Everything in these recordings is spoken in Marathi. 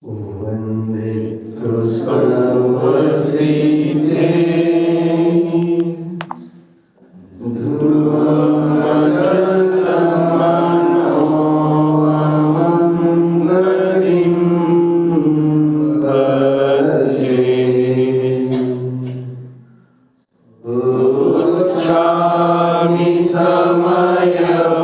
वन्दे कृष्णवसिते ध्रुवमदलमनोमङ्गलीं भजे उच्छामि समयबाहुळ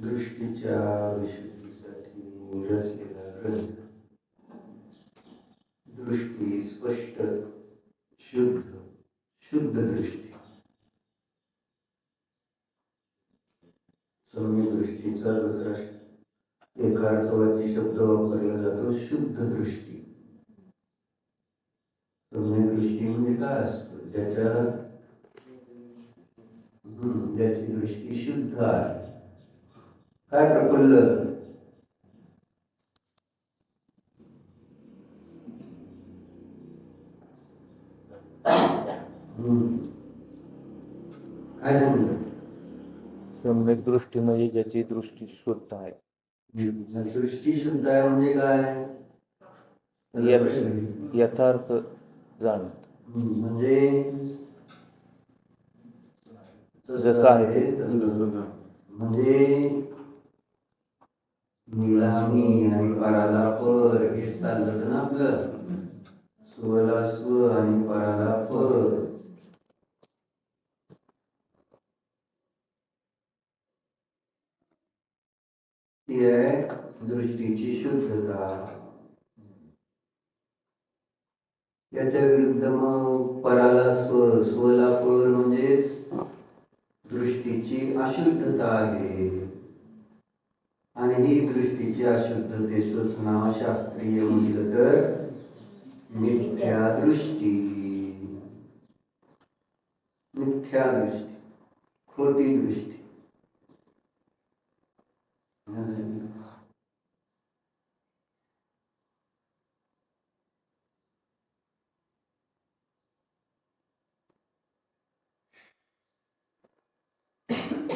दृष्टीच्या विशुद्धीसाठी रचलेला ग्रंथ. दृष्टी स्पष्ट, शुद्ध दृष्टी. सम्यक दृष्टीचा दुसरा एकार्थवाची शब्द वापरला जातो, शुद्ध दृष्टी. सम्यक दृष्टी म्हणजे काय असतं? ज्याची दृष्टी शुद्ध आहे. काय प्रफुल्ल? काय सांगितलं? सम्यक दृष्टी म्हणजे ज्याची दृष्टी शुद्ध आहे. दृष्टी शुद्ध आहे म्हणजे काय? यथार्थ जाणत म्हणजे जसं आहे ते. म्हणजे नीलामी आणि पराला पर हे चाललं ना आपलं. स्वला स्व आणि पराला पर. ती आहे दृष्टीची शुद्धता. याच्या विरुद्ध मग पराला स्व, स्वला पर म्हणजेच दृष्टीची अशुद्धता आहे. आणि ही दृष्टीची अशुद्धतेच नाव शास्त्रीय म्हटलं तर मिथ्या दृष्टी. मिथ्या दृष्टी, खोटी दृष्टी.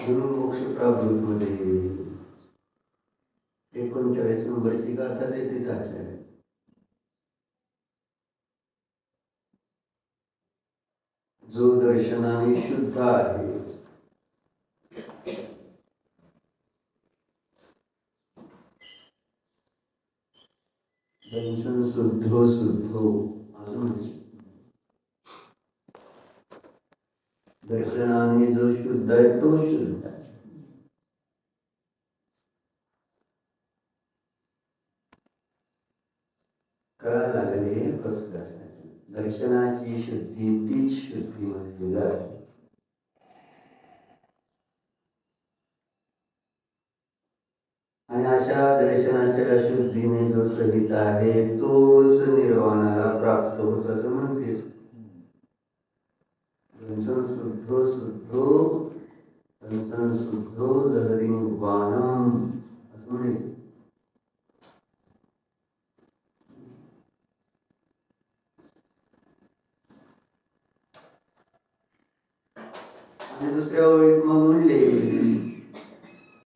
गुरुमोक्ष प्राप्त मध्ये 39 नंबरची गाथा देते आचार्य. जो दर्शनाने शुद्ध आहे, दर्शन शुद्धो असं म्हणजे दर्शनाने जो शुद्ध आहे तो शुद्ध आहे. कळायला लागले फर्स्ट क्लास. दर्शनाची शुद्धी तीच शुद्धी म्हटली जाते. आणि अशा दर्शनाच्या शुद्धीने जो सहित आहे तोच निर्वाणाला प्राप्त होत असं म्हणते. संशुद्धो लहरी निर्वाणम असं पुढे आणि दुसऱ्या ओळीत मग म्हणले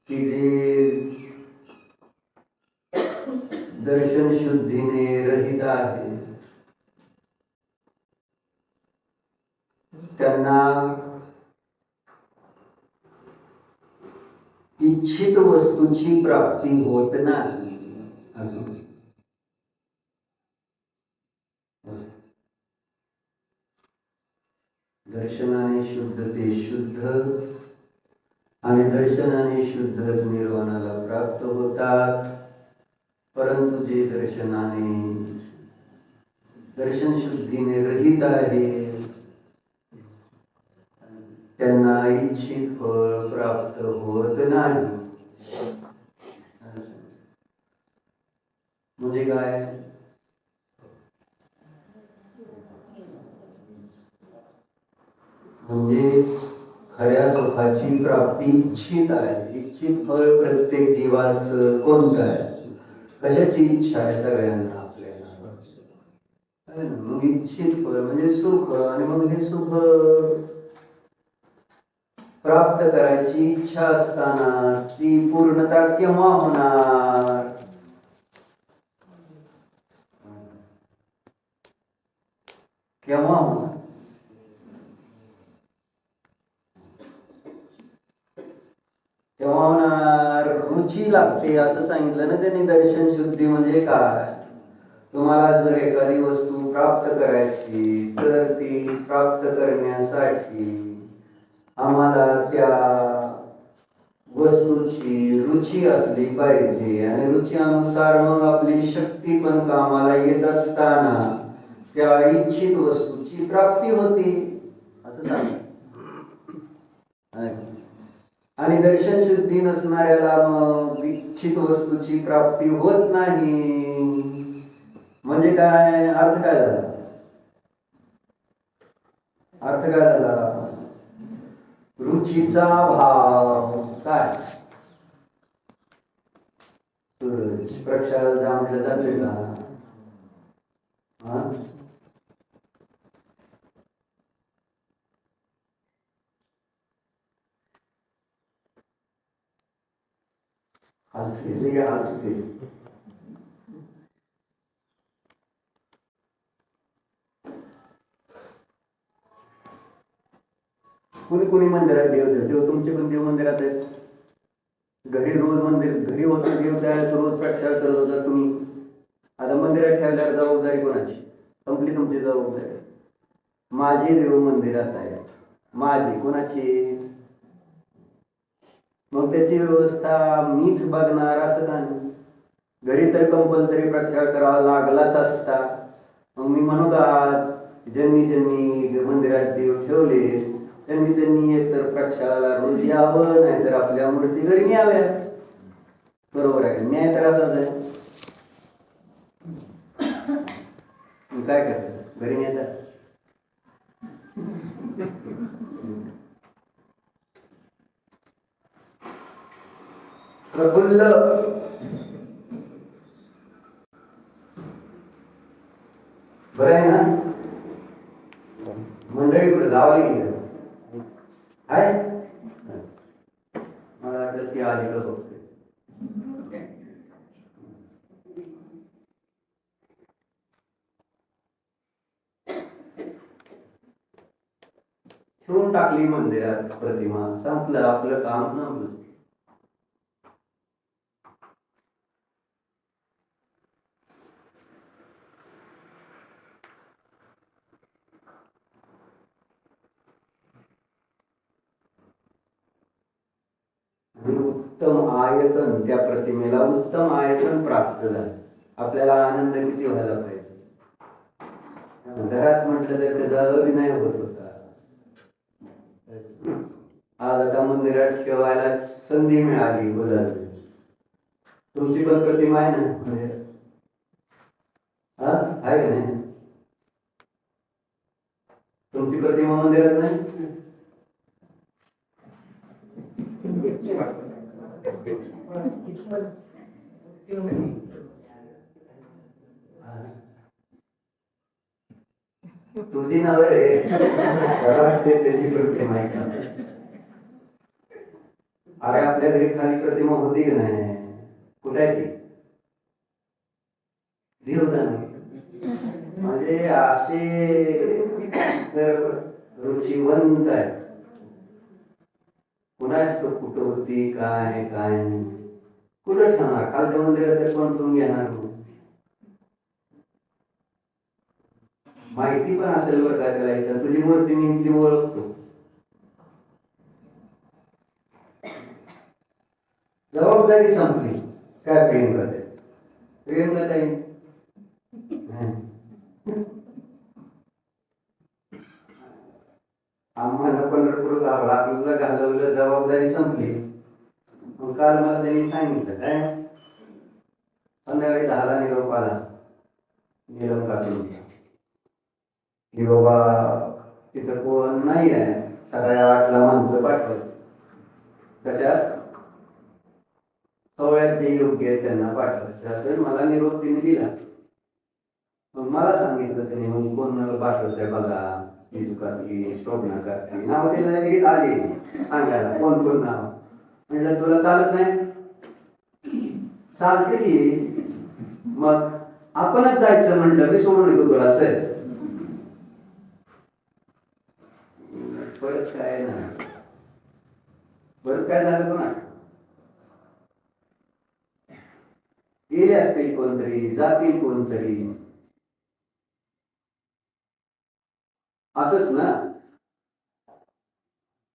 की जे दर्शन शुद्धीने रहित आहे त्यांना इच्छित वस्तूची प्राप्ती होत नाही असं. दर्शनाने शुद्ध ते शुद्ध आणि दर्शनाने शुद्धच निर्वाणाला प्राप्त होतात. परंतु जे दर्शन शुद्धीने रहित आहे त्यांना इच्छित फळ प्राप्त होत नाही. म्हणजे काय? म्हणजे खऱ्या सुखाची प्राप्ती इच्छित आहे. इच्छित फळ प्रत्येक जीवाचं कोणतं आहे? कशाची इच्छा आहे सगळ्यांना आपल्याला? मग इच्छित फळ म्हणजे सुख. आणि मग हे सुख प्राप्त करायची इच्छा असताना ती पूर्णता केव्हा होणार? केव्हा होणार? तेव्हा होणार रुची लागते असं सांगितलं ना त्यांनी. दर्शन शुद्धी म्हणजे काय? तुम्हाला जर एखादी वस्तू प्राप्त करायची तर ती प्राप्त करण्यासाठी आम्हाला त्या वस्तूची रुची असली पाहिजे आणि रुची अनुसार मग आपली शक्ती पण कामाला येत असताना त्या इच्छित वस्तूची प्राप्ती होती असं सांगितलं. आणि दर्शन शुद्धी नसणाऱ्याला मग इच्छित वस्तूची प्राप्ती होत नाही. म्हणजे काय? अर्थ काय झाला? अर्थ काय झाला? रुचीचा भाव. काय प्रक्षाला म्हटलं जाते का? कुणी कुणी मंदिरात देव तुमचे पण देव मंदिरात आहेत. घरी रोज घरी होते देव त्यावेळेस रोज प्रक्षाळ करत होता तुम्ही. आता मंदिरात ठेवल्यावर जबाबदारी कोणाची? संपली तुमची जबाबदारी. माझे देव मंदिरात आहेत. माझी कोणाची? मग त्याची व्यवस्था मीच बघणार असं नाही. घरी तर कंपल्सरी प्रक्षाळ करावा लागलाच असता. मग मी म्हणू का आज ज्यांनी मंदिरात देव ठेवले त्यांनी एकतर प्रक्षाळाला रोज यावं, नाहीतर आपल्या मूर्ती घरी न्याव्यात. बरोबर आहे. न्याय तर असाच आहे. काय करतात? घरी नेतात. प्रफुल्ल बरं आहे ना? मंडळी कुठे गावाला गेली आहे? मला वाटलं ती आली का बघते. ठेवून टाकली मंदिरात प्रतिमा. संपलं आपलं काम, संपलं. उत्तम आयतन, त्या प्रतिमेला उत्तम आयतन प्राप्त झालं. आपल्याला आनंद किती व्हायला पाहिजे? घरात म्हटलं तर त्याचा अभिनय होत होता. आज आता मंदिरात ठेवायला संधी मिळाली. बदलली. तुमची पण प्रतिमा आहे ना मंदिरात? आहे का नाही? तुमची प्रतिमा मंदिरात नाही? तुझी नाव रे मला वाटते त्याची प्रतिमा आहे का? अरे आपल्या घरी खाली प्रतिमा होती की नाही? कुठे आहे ती? देवदान. म्हणजे असे तर रुचीवंत आहेत. कुणाच तो कुठं होती काय काय नाही. कुठं ठेवणार? खालच्या मंदिरात तर कोण तुम्ही घेणार नाही. माहिती पण असेल बरं काय करायचं. तुझी मूर्ती मी इथली ओळखतो. जबाबदारी संपली. काय प्रेम करते? प्रेम करता येईल. आम्हाला पंढरपूर गावाला आपल्याला घालवलं, जबाबदारी संपली. मग काल मला त्यांनी सांगितलं काय संध्याकाळी 10ला निरोप आला निरोप काढून की बाबा तिथं कोण नाही आहे, सकाळी 8ला माणसं पाठवत. कशात? सोहळ्यात जे योग्य आहे त्यांना पाठवायचं असं मला निरोप तिने दिला. मग मला सांगितलं त्याने मग कोणाला पाठवायचंय बघा, शोभना करते नाव तिला आली सांगायला कोण कोण नाव. म्हटलं तुला चालत नाही? चालते की. मग आपणच जायचं म्हटलं मी सोडून येतो तुला चल. परत काय ना परत काय झालं पण गेले असतील कोणतरी, जातील कोणतरी, असंच ना.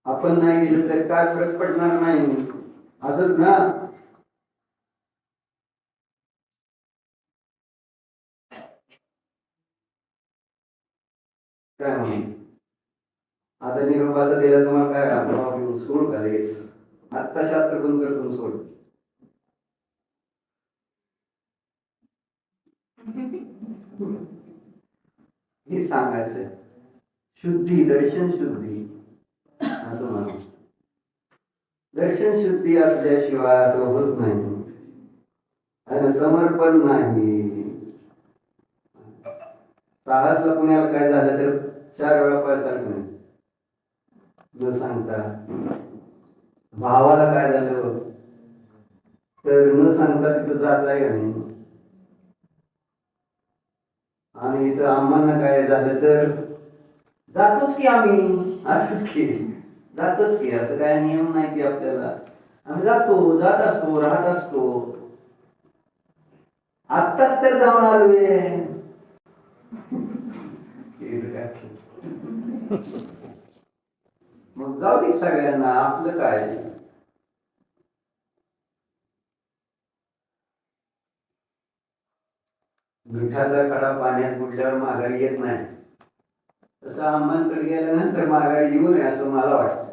आपण नाही गेलो तर काय फरक पडणार नाही, असंच ना. काय म्हणून आता निरोपाचा दिला तुम्हाला काय आपण सोडू का लगेच? आत्ता शास्त्र बंद करतो सोड. हे सांगायचंय शुद्धी, दर्शन शुद्धी असं म्हणून. दर्शन शुद्धी असल्याशिवाय असं होत नाही आणि समर्पण नाही. साहसला पुण्याला काय झालं तर 4 वेळा पाय चालत न सांगता. भावाला काय झालं तर न सांगता तिथं जात आहे का नाही. आणि इथं आम्हाला काय झालं तर जातोच की आम्ही, असंच की जातोच की. असं काय नियम नाही की आपल्याला, आम्ही जातो, जात असतो, राहत असतो. आत्ताच तर जाऊन आलोय. मग जाऊ दे सगळ्यांना, आपलं काय. मिठाचा खडा पाण्यात बुडल्यावर माघारी येत नाही, तसं अम्मांकडे गेल्यानंतर माघारी येऊ नये असं मला वाटतं.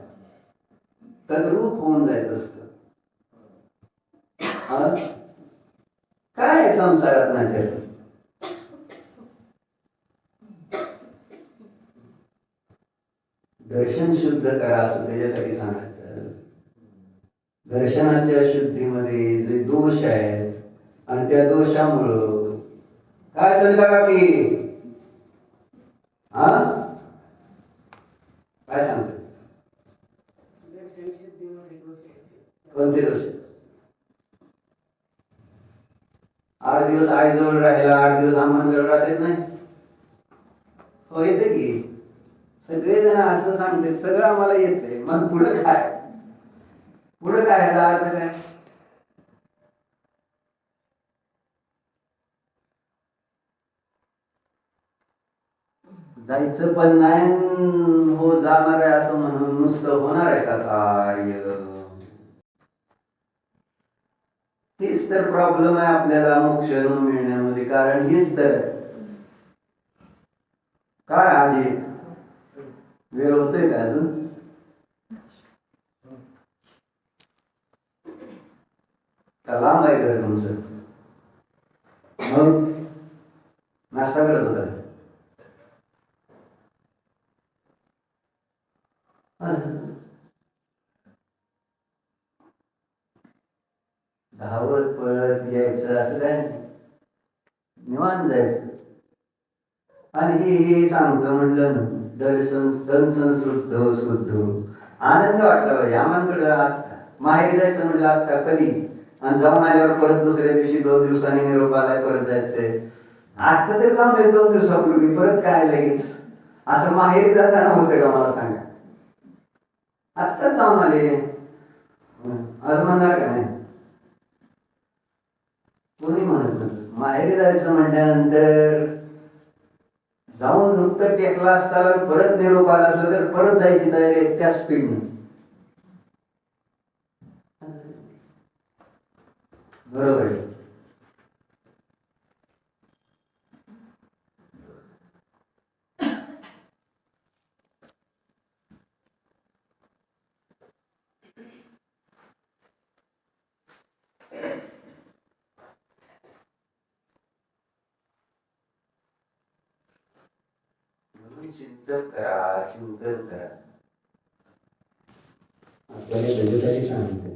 तद्रूप होऊन जायचं असतं. काय संसारात नाही तर दर्शन शुद्ध करा असं त्याच्यासाठी सांगायचं. दर्शनाच्या शुद्धीमध्ये जे दोष आहेत आणि त्या दोषामुळं काय सांगता की हा काय सांगत कोणते दोष? 8 दिवस आईजवळ राहिला, 8 दिवस आम्हाजवळ राहत नाही. हो येते की. सगळेजण असं सांगते सगळं आम्हाला येते. मग पुढं काय? पुढं काय अर्थ काय? जायचं पण नाही हो जाणार आहे असं म्हणून नुसतं होणार आहे का कार्य? हेच तर प्रॉब्लेम आहे आपल्याला मोक्ष मिळण्यामध्ये. कारण हेच तर काय आधी वेळ होतोय का अजून? का लांब आहे घर तुमचं? मग नाश्ता करत होता धावत पळत यायचं असं काय नाही. निवांत जायचं. आणि हे सांगतो म्हणलं ना, दर्शन शुद्ध आनंद वाटला पाहिजे आम्हाला. माहेरी जायचं म्हणलं आता कधी, आणि जाऊन आल्यावर परत दुसऱ्या दिवशी 2 दिवसांनी निरोप आलाय परत जायचंय. आता तरी जाऊन 2 दिवसापूर्वी परत काय लगेच, असं माहेरी जाताना होतं का मला सांगा. आत्ताच जाऊन आले असं म्हणणार का नाही. कोणी म्हणत नाही. माहेरी जायचं म्हटल्यानंतर जाऊन नुकतं टेकला असता परत निरोप आला असला तर परत जायची तयारी आहे त्या स्पीडनं. बरोबर आहे. चिंतन करा, चिंतन करा. आपल्याला त्याच्यासाठी सांगते.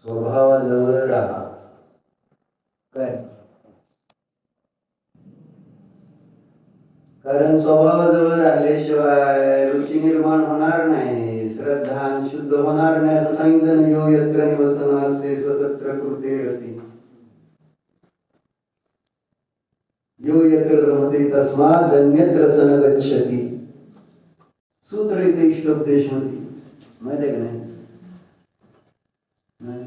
स्वभावाजवळ राहा. काय? कारण स्वभावाजवळ राहिल्याशिवाय रुची निर्माण होणार नाही, श्रद्धा शुद्ध होणार नाही. असं सांगितलं, यो यत्र निवसन असते स्वतंत्र कृते रती, यो यत्र रमते तस्मात् अन्यत्र सन गच्छति. सूत्र इथे श्लोक देशमध्ये माहिती आहे का नाही?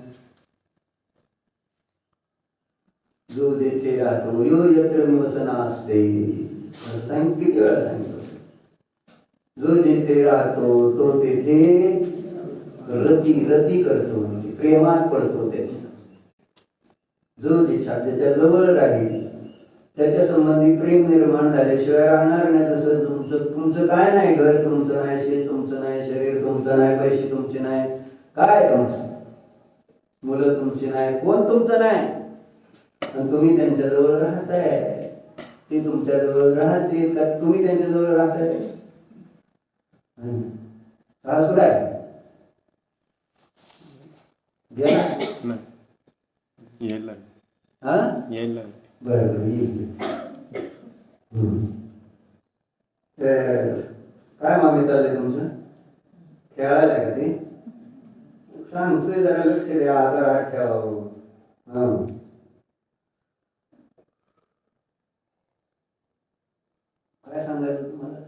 जो जेथे राहतो यो यत्र निवसन असते. किती वेळा सांगितलं, जो जेथे राहतो तो तेथे रती करतो, म्हणजे प्रेमात पडतो त्याच्या. जो ज्याच्या जवळ राहील त्याच्या संबंधी प्रेम निर्माण झाल्याशिवाय राहणार नाही. जसं तुमचं काय नाही, घर तुमचं नाही, शेत तुमचं नाही, शरीर तुमचं नाही, पैसे तुमचे नाही, काय तुमचं, मुलं तुमची नाही, कोण तुमचं नाही, आणि तुम्ही त्यांच्याजवळ राहताय. ते तुमच्याजवळ राहते का तुम्ही त्यांच्याजवळ राहताय? सासूर आहे बरं येईल. तर काय मागे चाललंय तुमचं? खेळायला का ते? सांगतोय जरा लक्ष द्या, आता हात ठेवावं. काय सांगायचं तुम्हाला?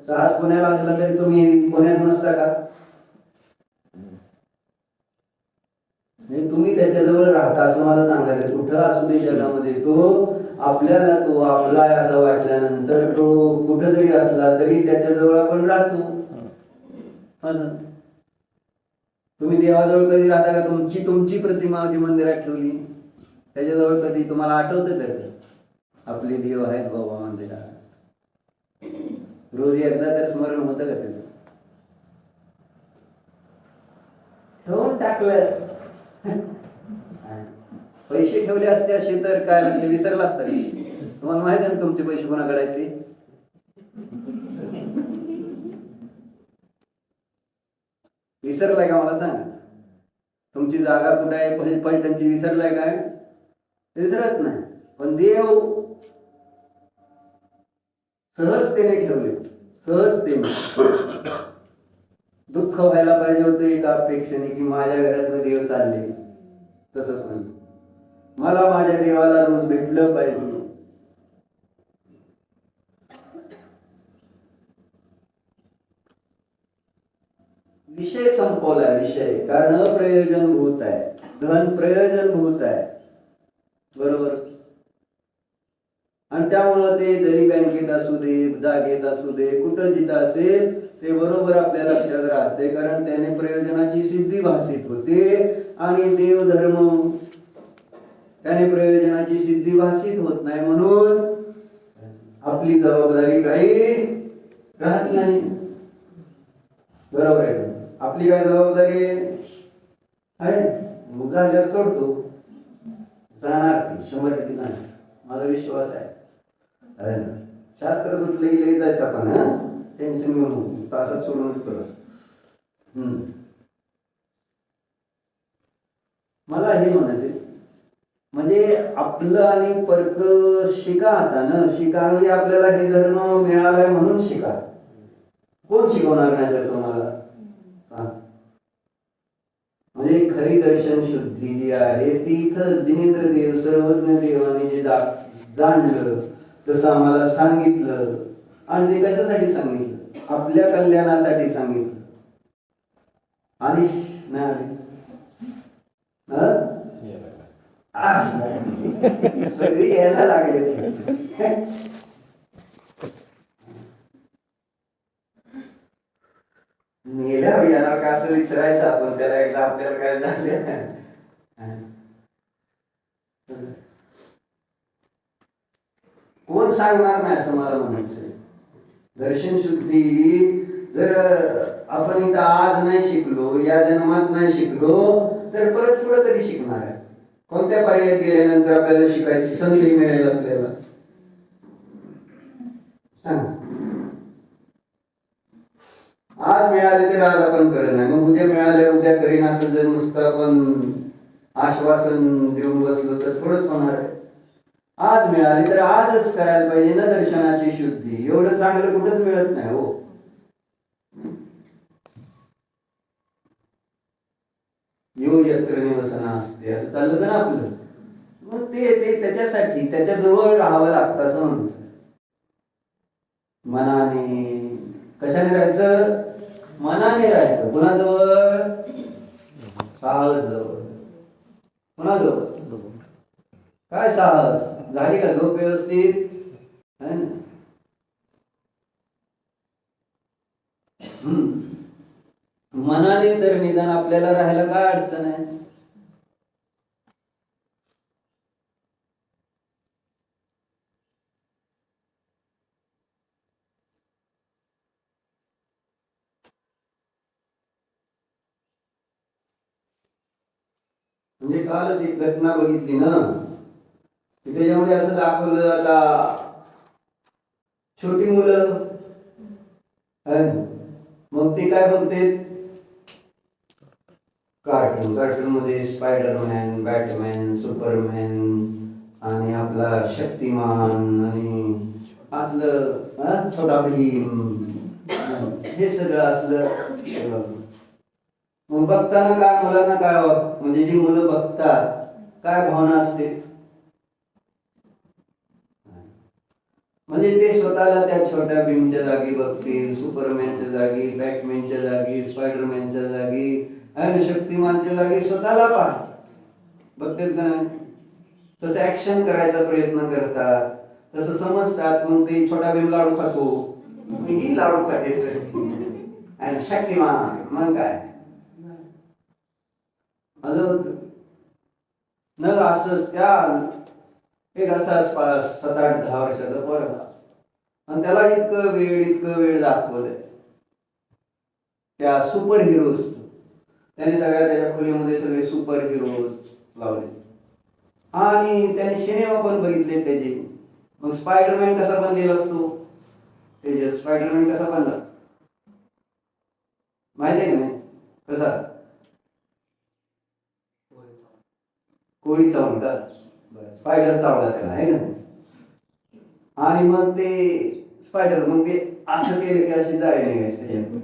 सहज पुण्याला असला तरी तुम्ही पुण्यात नसता का? तुम्ही त्याच्याजवळ राहता असं मला सांगायचं. कुठं असू दे जगामध्ये, तो आपल्याला तो आपला असं वाटल्यानंतर तो कुठं जरी असला तरी त्याच्याजवळ आपण राहतो. तुम्ही देवाजवळ कधी राहता का? तुमची प्रतिमा जी मंदिरात ठेवली त्याच्याजवळ कधी तुम्हाला आठवतं तर आपले देव आहेत बाबा मंदिरात? रोज एकदा तर स्मरण होतं का त्याचं? ठेवून टाकलं. पैसे ठेवले असते असे तर काय लागते, विसरला असता. तुम्हाला माहित आहे ना तुमचे पैसे कोणाकडे आहेत ते? विसरलाय का मला सांग? तुमची जागा कुठे आहे पैठणची विसरलाय काय? विसरत नाही. पण देव सहजतेने ठेवले, सहजतेने. दुःख व्हायला पाहिजे होतं एका अपेक्षेने की माझ्या घरातनं देव चालले, तसं पण मला माझ्या देवाला रोज भेटलं पाहिजे. विषय संपवला विषय, कारण अप्रयोजनभूत आहे, धन प्रयोजनभूत आहे. बरोबर. आणि त्यामुळं ते जरी बँकेत असू दे, जागेत असू दे, कुठं जिथं असेल ते बरोबर आपल्या लक्षात राहते, कारण त्याने प्रयोजनाची सिद्धी भासित होते. आणि देवधर्म त्याने प्रयोजनाची सिद्धी भासित होत नाही, म्हणून आपली जबाबदारी काही राहत नाही. बरोबर आहे. आपली काय जबाबदारी आहे? मग झाल्यावर सोडतो, जाणार ती 100% जाणार, माझा विश्वास आहे. शास्त्र सुटलं की लगेच जायचं आपण. टेन्शन घेऊ नको, तासात सोडून परत. मला हे म्हणायचे म्हणजे आपलं आणि परक शिका आता ना, शिका म्हणजे आपल्याला हे धर्म मिळालाय म्हणून शिका. कोण शिकवणार नाही तर तुम्हाला? म्हणजे खरी दर्शन शुद्धी जी आहे ती इथं जिनेंद्र देव सर्वज्ञ देवाने जे जाणलं तसं आम्हाला सांगितलं. आणि ते कशासाठी सांगितलं? आपल्या कल्याणासाठी सांगितलं. आणि नाही आले सगळी यायला लागले. मेल्यावर येणार का असं विचारायचं आपण त्याला, एकदा आपल्याला काय झालं. कोण सांगणार नाही असं मला म्हणायचं. दर्शन शुद्धी जर आपण इथं आज नाही शिकलो, या जन्मात नाही शिकलो, तर परत पुढे तरी शिकणार आहे. कोणत्या पर्यायात गेल्यानंतर आपल्याला शिकायची संधी मिळेल आपल्याला? आज मिळाले तर आज आपण करत नाही, मग उद्या मिळाले उद्या करीन असं जर नुसतं आपण आश्वासन देऊन बसलो तर थोडंच होणार आहे. आज मिळाले तर आजच करायला पाहिजे ना दर्शनाची शुद्धी. एवढं चांगलं कुठंच मिळत नाही हो. यो यत्र निवसन असते असं चाललं ना आपलं. मग ते त्याच्यासाठी त्याच्याजवळ राहावं लागतं असं म्हणतो. मनाने. कशाने राहायचं? मनाने राहायचं. कुणाजवळ? साहस जवळ. कुणाजवळ? काय साहस? झाली का झोप व्यवस्थित? मनाने तर निदान आपल्याला राहायला काय अडचण आहे? म्हणजे कालच एक घटना बघितली ना, त्याच्यामध्ये असं दाखवलं आता छोटी मुलं मग ते काय बघते? कार्टून मध्ये स्पायडरमॅन, बॅटमॅन, सुपरमॅन आणि आपला शक्तिमान आणि असलं छोटा भीम, हे सगळं असलं. मग बघताना काय मुलांना काय म्हणजे जी मुलं बघतात काय भावना असते? म्हणजे ते स्वतःला त्या छोट्या भीमच्या जागी बघतील, सुपरमॅनच्या जागी, बॅटमॅनच्या जागी, स्पायडरमॅनच्या जागी आणि शक्तिमानच्या जागी स्वतःला बघतात का नाही? तसं ऍक्शन करायचा प्रयत्न करतात, तसं समजतात. मग ते छोटा भीम लाडू खातो, ही लाडू खाते आणि शक्तिमान मग काय न असंच त्या एक असाच 7-8-10 वर्षाचा पोरगा आणि त्याला इतकं वेळ दाखवलंय त्या सुपर हिरोज. त्याने सगळ्या त्याच्या खोलीमध्ये सगळे सुपर हिरोज लावले आणि त्याने सिनेमा पण बघितले त्याचे. मग स्पायडरमॅन कसा बनलेला असतो? तेजस स्पायडरमॅन कसा बनला माहिती आहे का नाही? कसा? कोळी चावून का? स्पायडर चावला त्याला आहे ना. आणि मग ते स्पायडर मग ते असं केलं की अशी जाळी निघायचं.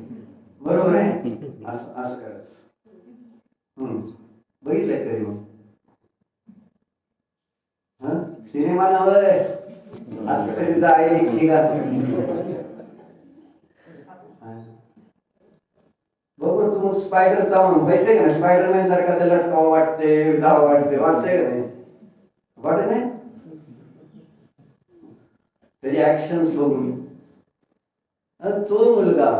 बरोबर आहे? असं असं करायचं. बघितलंय कधी मग? सिनेमा नव्हे, असं कधी जाळी निघली का? बघू तू स्पायडर चावून व्हायचंय का? स्पायडरमॅन सारखा लटकाव वाटते, धाव वाटतंय का नाही? वाटत नाही? त्याचे ऍक्शन्स बघून तो मुलगा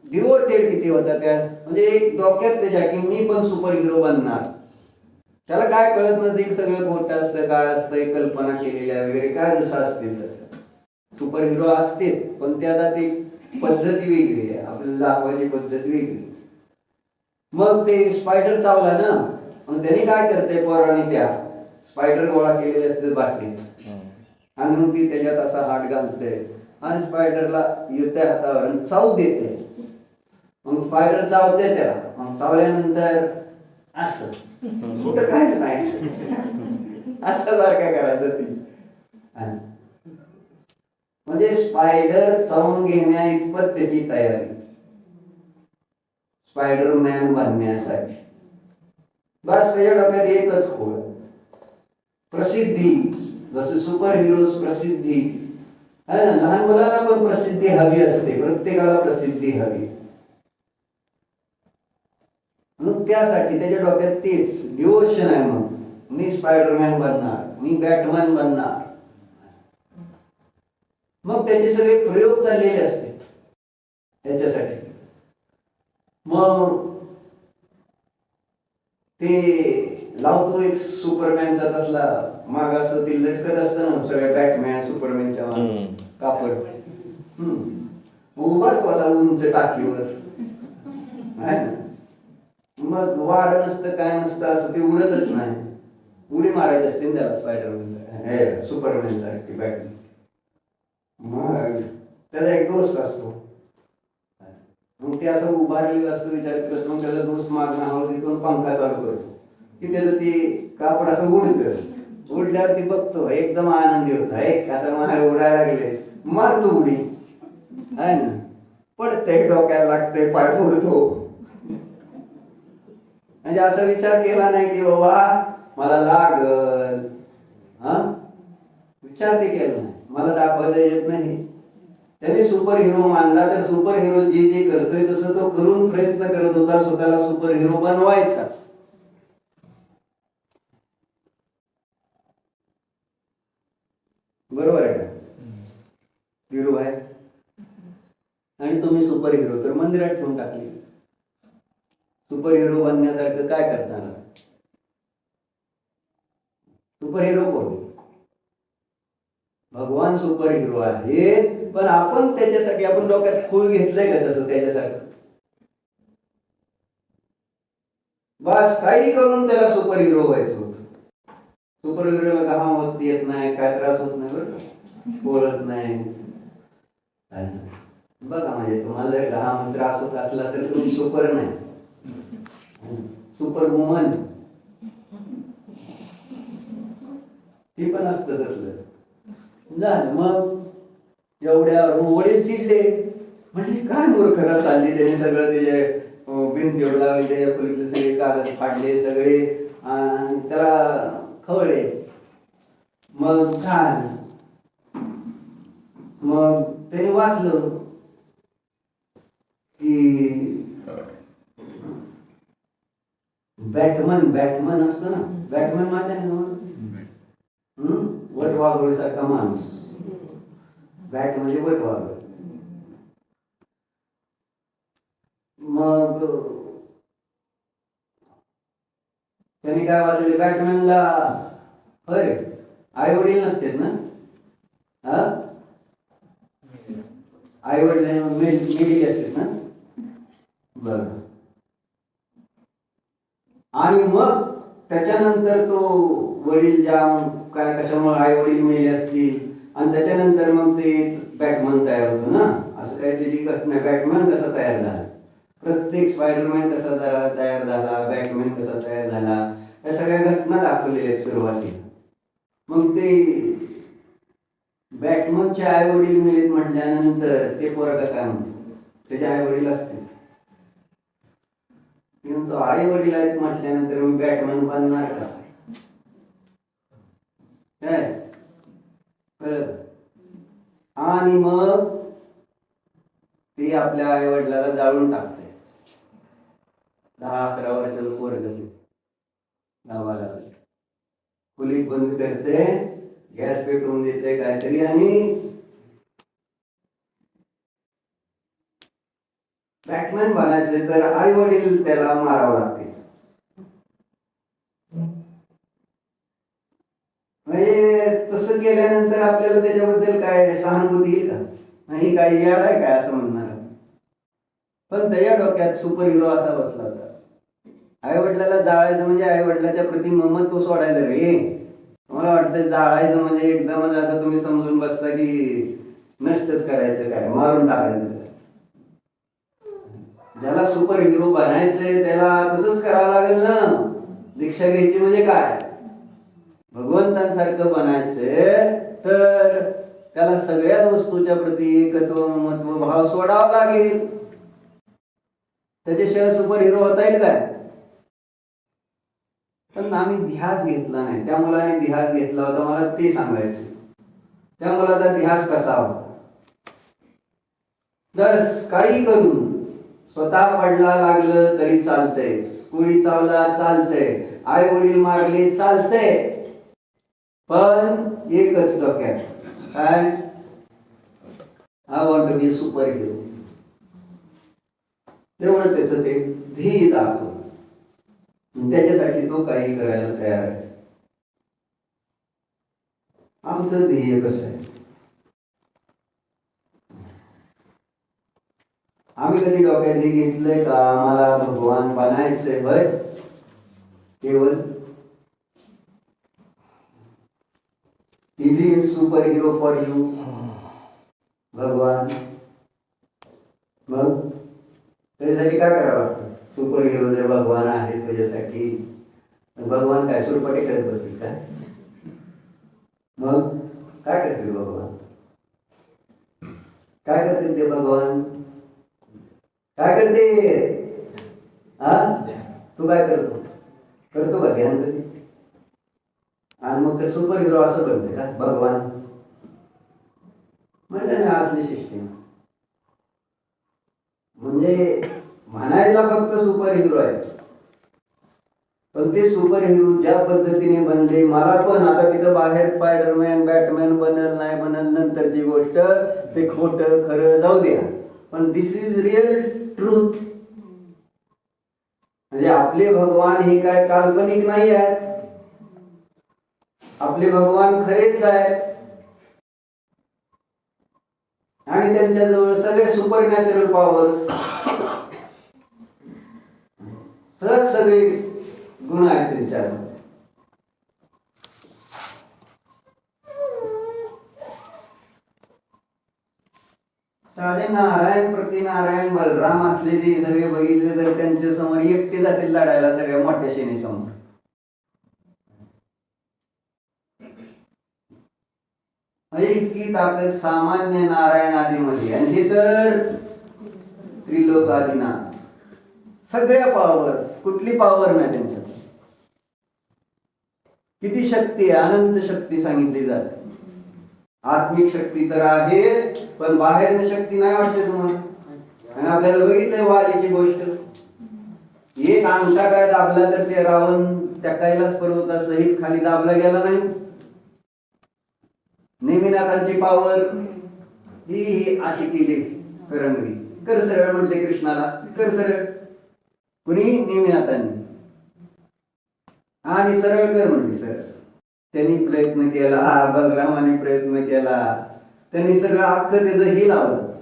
डिवोटेड किती होता त्या, म्हणजे एक डोक्यात त्याच्या की मी पण सुपर हिरो बनणार. त्याला काय कळत नसते सगळं खोटं असतं, काय असतं, कल्पना केलेल्या वगैरे काय जसं असते तसं सुपर हिरो असते. पण ते आता ती पद्धती वेगळी आहे, आपल्याला दाखवायची पद्धत वेगळी. मग ते स्पायडर चावला ना, मग त्यांनी काय करते पोरांनी त्या स्पायडर गोळा केलेले असते बाटलीत आणि मग ती त्याच्यात असा हात घालते आणि स्पायडरला येते हातावर आणि चावू देते. मग स्पायडर चावते त्याला, मग चावल्यानंतर असं कुठं काहीच नाही असं सारखं करायचं ती. म्हणजे स्पायडर चावून घेण्या इतपत त्याची तयारी, स्पायडरमॅन बनण्यासाठी. बस त्याच्या डोक्यात एकच खोळ, प्रसिद्धी. जसे सुपर हिरोज प्रसिद्धी है ना, लहान मुलांना पण प्रसिद्धी हवी असते, प्रत्येकाला प्रसिद्धी हवी. मग त्यासाठी त्याच्या डोक्यात तेच डिवोशन आहे. मग मी स्पायडरमॅन बनणार, मी बॅटमॅन बनणार. मग त्याचे सगळे प्रयोग चाललेले असतात त्याच्यासाठी. मग ते लावतो एक सुपरमॅनचा तसला माग असं ते लटकत असतं ना सगळ्या बॅटमॅन सुपरमॅनच्या कापड. उभा तो असा उंच टाकीवर, मग वार नसतं काय नसतं, असं ते उडतच नाही. उडी मारायची असते त्याला स्पायडरमॅन सुपरमॅन सारखी बॅटमॅन. मग त्याचा एक दोस्त असतो, मग ते असं उभारलेलं असतो, विचार करत. मग त्याचा दोस्त मागणं हवं तिथून पंखा चालू करतो की त्याचं ते कापड असं उडतं. उडल्यावर ती बघतो, एकदम आनंदी होता, एक आता मला उडायला लागले, मारतो उडी आहे ना, पडतंय, डोक्याला लागतंय, पाय फोडतो. म्हणजे असा विचार केला नाही की बाबा मला लागल, विचार ते केला नाही, मला दाखवायला येत नाही. त्याने सुपर हिरो मानला, तर सुपर हिरो जे जे करतोय तसं तो करून प्रयत्न करत होता स्वतःला सुपर हिरो बनवायचा. बरोबर आहे का? हिरो आहे आणि तुम्ही सुपर हिरो तर मंदिरात ठेवून टाकले. सुपर हिरो बनण्यासारखं काय करताना? सुपर हिरो कोण? भगवान सुपर हिरो आहे, पण आपण त्याच्यासाठी आपण डोक्यात खूळ घेतलंय का तसं त्याच्यासारखं? बस काही करून त्याला सुपर हिरो व्हायचं होतं. सुपर हिरोला घाम होत येत नाही, काय त्रास होत नाही, बरं बोलत नाही. बघा म्हणजे तुम्हाला जर घाम त्रास होत असला तर तुम्ही सुपर नाही, सुपर वुमन. ती पण असतं तसलं. झालं मग एवढ्या वडील चिडले, म्हणजे काय मूर्खता चालली, त्याने सगळं त्याचे भिंतीवर लावले, त्याच्या खोलीतले सगळे कागद फाडले सगळे, आणि त्याला खवळले. मग झालं, मग त्याने वाचलं की बॅटमन असतो ना, बॅटमन माहिती आहे ना, वटवाघूळ सारखा माणूस. बॅट म्हणजे वटवाघूळ. मग त्यांनी काय वाचले, बॅटमॅनला होय आई वडील नसतात ना, आई वडील मेलेली असतात ना, बर. आणि मग त्याच्यानंतर तो वडील ज्या काय कशामुळे आई वडील मेले असतील, आणि त्याच्यानंतर मग ते बॅटमॅन तयार होतो ना, असं काही त्याची घटना. बॅटमॅन कसा तयार झाला, प्रत्येक स्पायडरमॅन कसा तयार झाला, बॅटमॅन कसा तयार झाला, या सगळ्या घटना दाखवलेल्या आहेत सुरुवातीला. मग ते बॅटमॅनचे आई वडील मिळत म्हटल्यानंतर ते पोरगा काय म्हणतो, त्याचे आई वडील असतील, म्हणतो आई वडील आहेत म्हटल्यानंतर मी बॅटमॅन बनणार कसा काय कळत. आणि मग ते आपल्या आई वडिलाला जाळून टाकते. 10-11 वर्षाचं पोरगं गावाला खोलीत बंद करते, गॅस पेटवून देते काहीतरी, आणि बॅटमॅन बनायचे तर आई वडील त्याला मारावं लागते. म्हणजे तसं केल्यानंतर आपल्याला त्याच्याबद्दल काय सहानुभूती येईल का? नाही, काही याड आहे काय असं म्हणणार. पण त्याच्या डोक्यात सुपर हिरो असा बसला होता, आई वडिलाला जाळायचं म्हणजे आई वडिलाच्या प्रति ममत्व सोडायचं रे. मला वाटतं जाळायचं म्हणजे एकदमच असं तुम्ही समजून बसता की नष्टच करायचं काय, मारून टाकायचं काय. ज्याला सुपर हिरो बनायचंय त्याला तसंच करावं लागेल ना. दीक्षा घ्यायची म्हणजे काय, भगवंतांसारखं बनायचंय तर त्याला सगळ्याच वस्तूच्या प्रती एकत्व ममत्व भाव सोडावा लागेल. त्याच्याशिवाय सुपर हिरो होता येईल काय. पण आम्ही ध्यास घेतला नाही. त्या मुलाने ध्यास घेतला होता, मला ते सांगायचं. त्या मुलाचा ध्यास कसा होता. बस काही करून स्वतः पडला लागलं तरी चालतंय, कोळी चावला चालतंय, आई वडील मारले चालतंय, पण एकच डोक्यात काय, I want to be super hero. एवढं त्याचं ते ध्येय दाखवलं. त्याच्यासाठी तो काही करायला तयार आहे. आमचं ध्येय कसं आहे, आम्ही कधी डोक्यात हे घेतलंय का आम्हाला भगवान बनायचंय. होय, केवळ is he super hero for you भगवान. मग त्याच्यासाठी काय करावं लागतं. सुपर हिरो जर भगवान आहे त्याच्यासाठी, भगवान काय सुरपाटी खेळत बसतील काय. मग काय करतील भगवान, काय करतील ते भगवान, काय करते. तू काय करतो, करतो का ध्यान कधी. आणि मग ते सुपर हिरो असं बनते का भगवान. म्हणजे असली सिस्टीम. म्हणजे म्हणायला फक्त सुपर हिरो आहे, पण ते सुपर हिरो ज्या पद्धतीने बनले. मला पण आता तिथं बाहेर स्पायडरमॅन बॅटमॅन बनल नाही बनल नंतरची गोष्ट, ते खोटं खरं जाऊ द्या, पण दिस इज रिअल ट्रूथ. म्हणजे आपले भगवान हे काय काल्पनिक नाही आहेत, आपले भगवान खरेच आहेत. आणि त्यांच्याजवळ सगळे सुपर नॅचरल पॉवर्स, सहज सगळे गुण आहेत त्यांच्यावर. साधे नारायण प्रति नारायण बलराम असलेले सगळे बघितले तर त्यांच्या समोर एकटे जातील लढायला सगळ्या मोठ्या सेने समोर. इतकी ताकद सामान्य नारायण आदीमध्ये. आणि हे तर त्रिलोक आदिनाथ, सगळ्या पॉवर्स, कुठली पॉवर नाही त्यांच्यात. किती शक्ती आहे, अनंत शक्ती सांगितली जाते. आत्मिक शक्ती तर आहे, पण बाहेरनं शक्ती नाही वाटते तुम्हाला. आणि आपल्याला बघितलंय वालीची गोष्ट, एक अंगठा काय दाबला तर ते रावण त्या कैलास पर्वतासहित खाली दाबला गेला नाही. नेमिनाथांची पावर ही अशी केली करंगळी, कर सरळ म्हटले कृष्णाला, कर सरळ. कुणी, नेमिनाथांनी. आणि सरळ कर म्हणले सरळ. त्यांनी प्रयत्न केला, बलरामाने प्रयत्न केला, त्यांनी सगळं अख्खं त्याचं हे लावलं,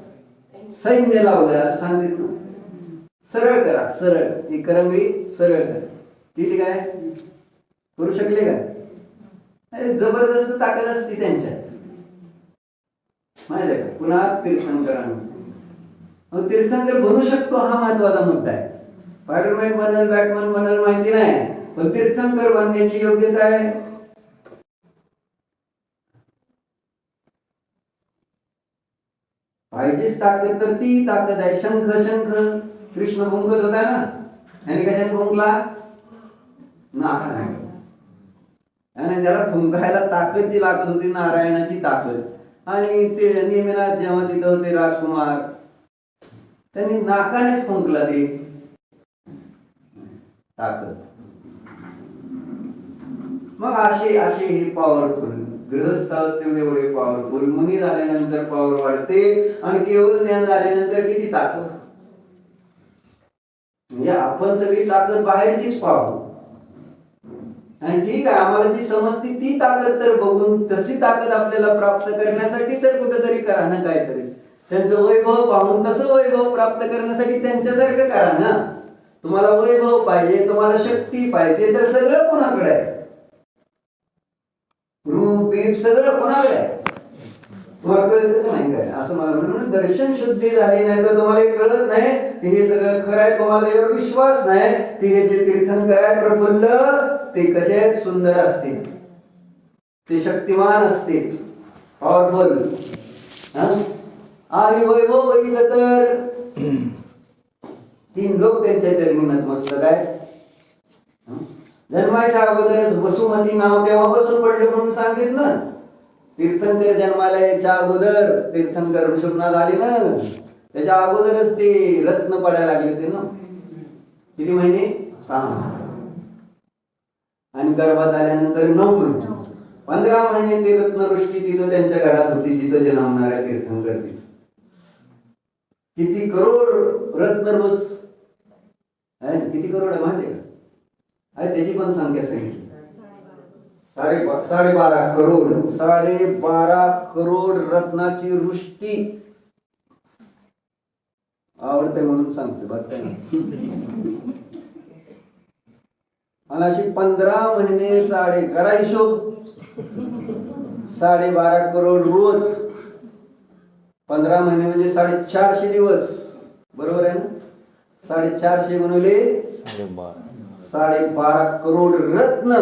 सैन्य लावलं असं सांगितलं. सरळ करा, सरळ ही करंगळी सरळ कर. केली काय, करू शकले काय. जबरदस्त ताकद असते त्यांच्यात, माहिती आहे का. पुन्हा तीर्थंकरांना, तीर्थंकर बनू शकतो हा महत्वाचा मुद्दा आहे. स्पायडरमॅन बनल बॅटमॅन बनल माहिती नाही, पण तीर्थंकर बनण्याची योग्यता आहे. पाहिजेच ताकद, तर ती ताकद आहे. शंख शंख कृष्ण भुंकत होता ना, आणि कशाने भुंकला, नाकाने. आणि त्याला फुंकायला ताकद जी लागत होती नारायणाची ताकद. आणि ते नेमिनाथ जेव्हा तिथं होते राजकुमार, त्यांनी नाकानेच फुंकला ते ताकद. मग असे असे हे पॉवरफुल गृहस्थ असते एवढे पॉवरफुल. मुनी झाल्यानंतर पॉवर वाढते, आणि केवळ ज्ञान झाल्यानंतर किती ताकद. म्हणजे आपण सगळी ताकद बाहेरचीच पाहू. आणि ठीक आहे, आम्हाला जी समजते ती ताकद तर बघून तशी ताकद आपल्याला प्राप्त करण्यासाठी तर कुठेतरी करा ना काहीतरी. त्यांचं वैभव पाहून तसं वैभव प्राप्त करण्यासाठी त्यांच्यासारखं करा ना. तुम्हाला वैभव पाहिजे, तुम्हाला शक्ती पाहिजे, तर सगळं कोणाकडे आहे, रूप बीप सगळं कोणाकडे आहे, तुम्हाला कळत नाही काय असं मला म्हणून दर्शन शुद्धी झाली नाही तर तुम्हाला हे कळत नाही की हे सगळं खरं आहे. तुम्हाला यावर विश्वास नाही की हे जे तीर्थंकर आहे प्रफुल्ल ते कसे आहेत, सुंदर असतील, ते शक्तिमान असतील, पॉवरफुल. आणि वैभव बघितलं तर 3 लोक त्यांच्या चरणी नतमस्तक आहे. जन्माच्या अगोदरच वसुमती नाव तेव्हापासून पडलं म्हणून सांगितलं. तीर्थंकर जन्माला यायच्या अगोदर तीर्थंकर ऋषभनाथ आले ना, त्याच्या अगोदरच ते रत्न पडायला लागले होते ना. किती महिने? 6. आणि गर्भात आल्यानंतर 9 महिने, 15 महिने ते रत्नवृष्टी तिथं त्यांच्या घरात होती, जिथं जन्मणाऱ्या तीर्थंकर तिथं. किती करोड रत्न रोज आहे, किती करोड आहे माहिती का? आहे त्याची पण संख्या सांगितली 12.5 करोड. 12.5 करोड रत्नाची वृष्टी. आवडते म्हणून सांगते बघ. आणि अशी 15 महिने करा हिशोब, 12.5 करोड रोज. 15 महिने म्हणजे 450 दिवस, बरोबर आहे ना? 450 गुणिले 12.5 करोड रत्न.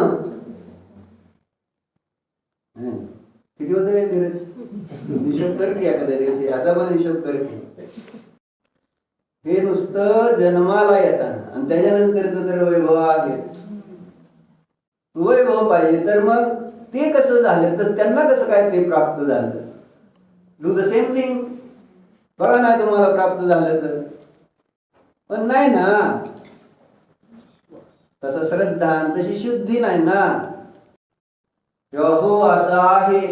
किती होते धीरज? हिशोब कर की एखाद्या दिवशी, आता पण हिशोब कर की. हे नुसतं जन्माला येताना, आणि त्याच्यानंतरच तर वैभव आहे. वैभव पाहिजे तर मग ते कसं झालं, तर त्यांना कसं काय ते प्राप्त झालं? Do the same thing. बघा ना तुम्हाला प्राप्त झालं तर. पण नाही ना, तसं श्रद्धा तशी शुद्धी नाही ना. हो असं आहे,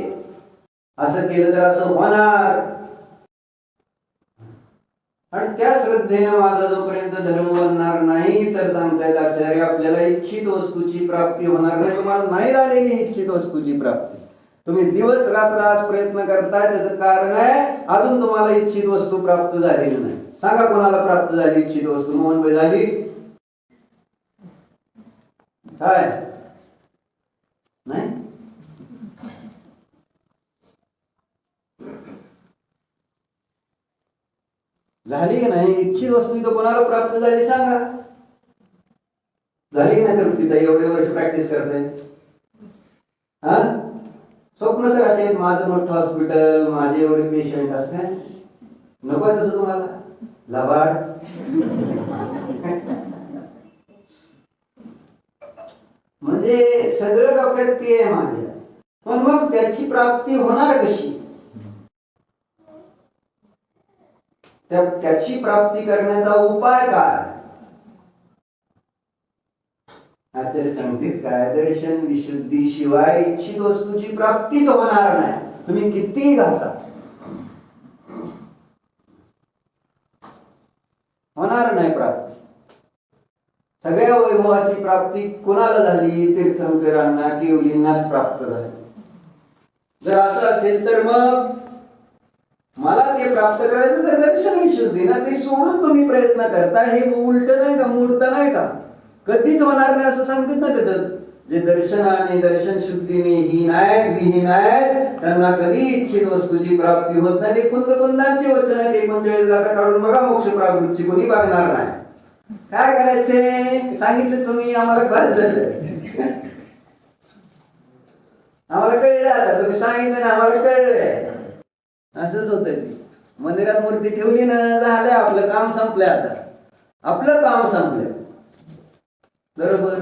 असं केलं तर असं होणार. आणि त्या श्रद्धेनं माझा जोपर्यंत धर्म बनणार नाही, तर सांगतायत आचार्य आपल्याला इच्छित वस्तूची प्राप्ती होणार नाही. तुम्हाला नाही झालेली इच्छित वस्तूची प्राप्ती. तुम्ही दिवस रात्र आज प्रयत्न करताय, त्याचं कारण आहे अजून तुम्हाला इच्छित वस्तू प्राप्त झालेली नाही. सांगा कोणाला प्राप्त झाली इच्छित वस्तू? मोहनबाई झाली काय? नाही. झाली की नाही इच्छित वस्तू? इथं कोणाला प्राप्त झाली सांगा. झाली की नाही तृप्तीताई? एवढे वर्ष प्रॅक्टिस करताय. हा, स्वप्न तर असे माझं मोठं हॉस्पिटल, माझे एवढे पेशंट असं काय नको आहे तसं तुम्हाला लबाड. म्हणजे सगळं डोक्यात ते आहे माझ्या. पण मग त्याची प्राप्ती होणार कशी? त्याची प्राप्ती करण्याचा उपाय काय? आचार्य सांगतील काय? दर्शन विशुद्धी शिवाय इच्छित वस्तूची प्राप्तीच होणार नाही. तुम्ही कितीही घासा, होणार नाही प्राप्ती. सगळ्या वैभवाची प्राप्ती कोणाला झाली? तीर्थंकरांना, केवलींनाच प्राप्त झाली. जर असं असेल तर मग मला ते प्राप्त करायचं तर दर्शन विशुद्धी ना. ते सोडून तुम्ही प्रयत्न करता, हे उलट नाही का, मूर्त नाही का? कधीच होणार नाही असं सांगतात ना तिथं. जे दर्शनाने, दर्शन शुद्धीने हीन आहेत, विहीन आहेत, त्यांना कधी इच्छित वस्तूची प्राप्ती होत नाही. ते कुंदकुंदांची वचन आहेत. 39 जाता काढून बघा मोक्ष प्राप्तीची, कोणी बघणार नाही. काय करायचे सांगितलं तुम्ही, आम्हाला बरंच झालं. आम्हाला कळलं, आता तुम्ही सांगितलं ना आम्हाला कळलंय. असंच होतंय. मंदिरात मूर्ती ठेवली ना, झालं आपलं काम संपलंय. आता आपलं काम संपलंय, बरोबर.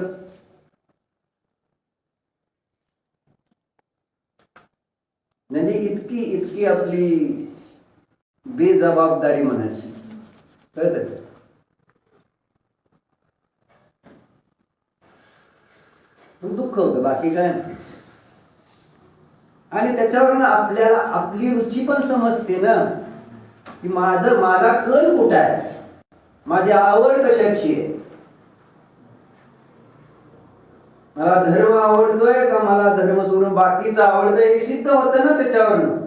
म्हणजे इतकी आपली बेजबाबदारी म्हणायची, कळत? दुःख होतं, बाकी काय नाही. आणि त्याच्यावरून आपल्याला आपली रुची पण समजते ना, की माझा कल कुठं आहे, माझी आवड कशाची आहे. मला धर्म आवडतोय का मला धर्म सोडून बाकीचं आवडतंय, हे सिद्ध होतं ना त्याच्यावरून.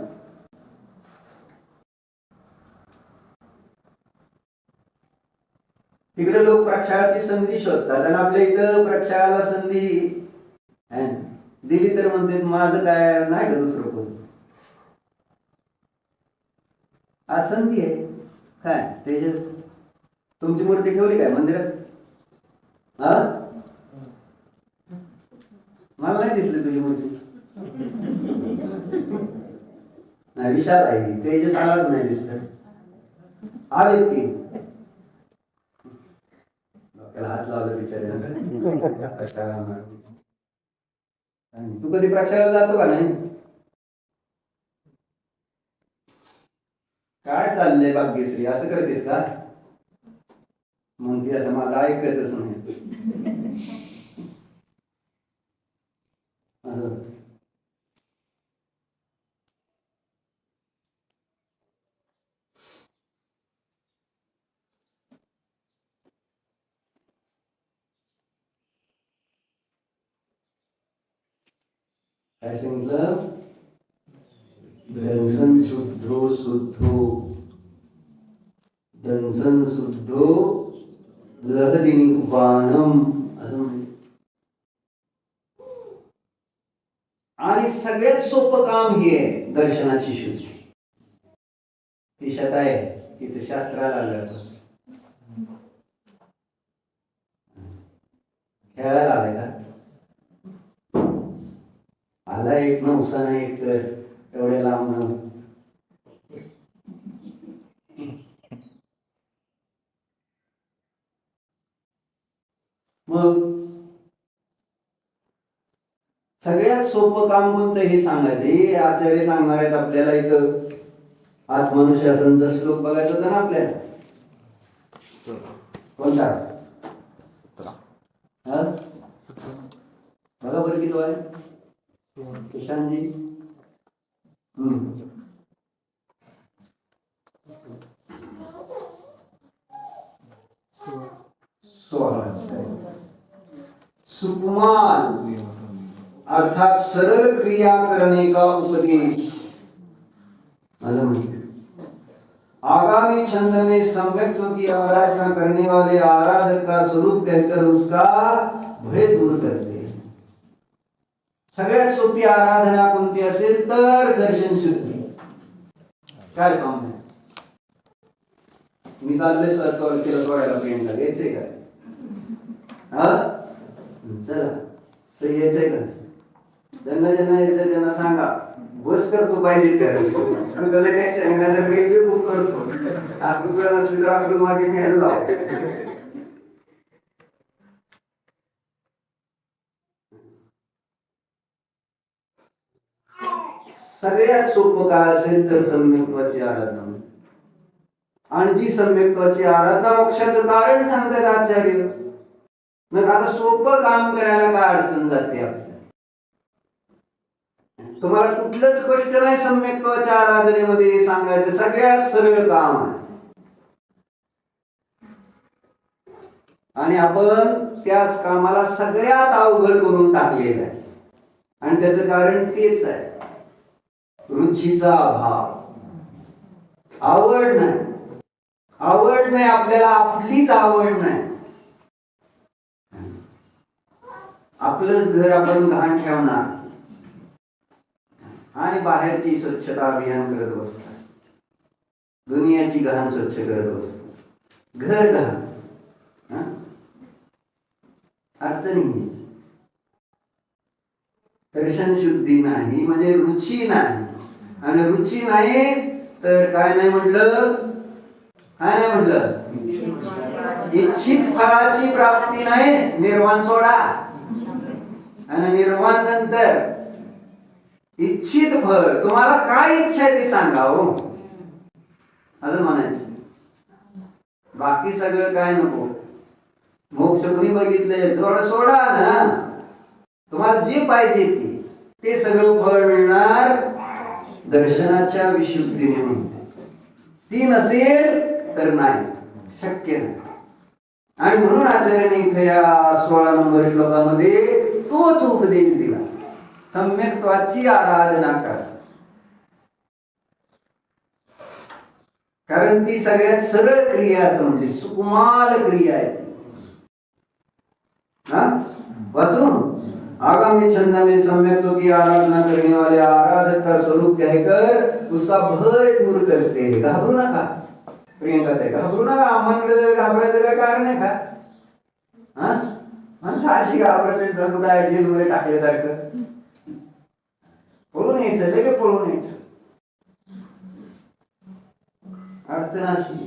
तिकडे लोक प्रक्षाळाची संधी शोधतात, आणि आपल्या इथं प्रक्षाळाला संधी दिली तर म्हणते माझं काय नाही का दुसरं कोण. आज संधी आहे. काय तेजस, तुमची मूर्ती ठेवली काय मंदिरात? हा, मला नाही दिसली तुझी मूर्ती. नाही, विशाल आहे, तेजस आलाच नाही दिसत. आले की डोक्याला हात लावला बिचाऱ्याला. तू कधी प्रक्षाला जातो का नाही? काय चाललंय भाग्यश्री, असं करतेत का? म्हणते आता मला ऐकतच नाही. असं. काय सांगितलं? दंसन शुद्धो शुद्धो, दंसन शुद्धो लहदिनी वाणम, असं म्हणजे. आणि सगळ्यात सोपं काम हे आहे दर्शनाची शुद्धी. देशात आहे तिथे शास्त्राला आलं, खेळायला आलाय का? आला एक नवसा नाही एक तर एवढ्या लांब. मग सगळ्यात सोपं काम कोणतं हे सांगायचं. हे आचार्य सांगणार आहेत आपल्याला. इथं आत्मनुशासनचा श्लोक बघायचा होता ना आपल्याला. कोणता? बघा बरं किती आहे किशनजी. सुकुमार अर्थात सरल क्रिया करने का उपदेश. आगामी छंद में सम्यक की आराधना करने वाले आराधक का स्वरूप कहकर उसका भय दूर करते हैं. सगळ्यात सोपी आराधना कोणती असेल तर दर्शन शुद्धी. काय सांगू मी चाललोय सर केलं सोडायला प्रियंका, यायचंय काय? हा चला तर यायचंय का? ज्यांना ज्यांना यायचं त्यांना सांगा, बस करतो पाहिजे तर रेल्वे बुक करतो. आपल्याला नसली तर आपलं मागे मिळायला लाव. सगळ्यात सोपं काय असेल तर सम्यक्त्वाची आराधना. आणि जी सम्यक्त्वाची आराधना मोक्षाचं कारण सांगतात आचार्य. मग आता सोपं काम करायला काय अडचण जाते आपल्याला? तुम्हाला कुठलंच कष्ट नाही सम्यक्त्वाच्या आराधनेमध्ये सांगायचं. सगळ्यात सरळ काम आहे. आणि आपण त्याच कामाला सगळ्यात अवघड करून टाकलेलं आहे. आणि त्याचं कारण तेच आहे, रुचीचा अभाव. आवड नाही. आवड नाही आपल्याला, आपलीच आवड नाही. आपलंच घर आपण घाण ठेवणार आणि बाहेरची स्वच्छता अभियान करत बसतात. दुनियाची घाण स्वच्छ करत बसतात. घर घाण. अडचणी. दर्शन शुद्धी नाही म्हणजे रुची नाही. आणि रुची नाही तर काय नाही म्हटलं? काय नाही म्हटलं? इच्छित फळाची प्राप्ती नाही. निर्वाण सोडा. आणि निर्वाण नंतर इच्छित फळ. तुम्हाला काय इच्छा आहे ते सांगा हो, असं म्हणायचं. बाकी सगळं काय नको. मोक्ष तुम्ही बघितले, थोडं सोडा ना. तुम्हाला जे पाहिजे ते सगळं फळ मिळणार दर्शनाच्या विशुद्धीने. ती नसेल तर नाही, शक्य नाही. आणि म्हणून आचार्याने इथे या 16 नंबर श्लोकामध्ये तोच उपदेश दिला, सम्यक्त्वाची आराधना करा. कारण ती सगळ्यात सरळ क्रिया असं म्हणजे सुकुमाल क्रिया आहे. वाचून आगामी छंद में सम्यक्तों की आराधना करने वाले आराधक का स्वरूप कहकर उसका भय दूर करते हैं. घाबरू नका. प्रियंका ताई, घाबरू नका. आम्हाला घाबरायचं काय कारण आहे का? हा, माणसं अशी घाबरते जणू काय जेलमध्ये टाकल्यासारखं. पळून यायचं, लगेच पळून यायचं. अडचण अशी,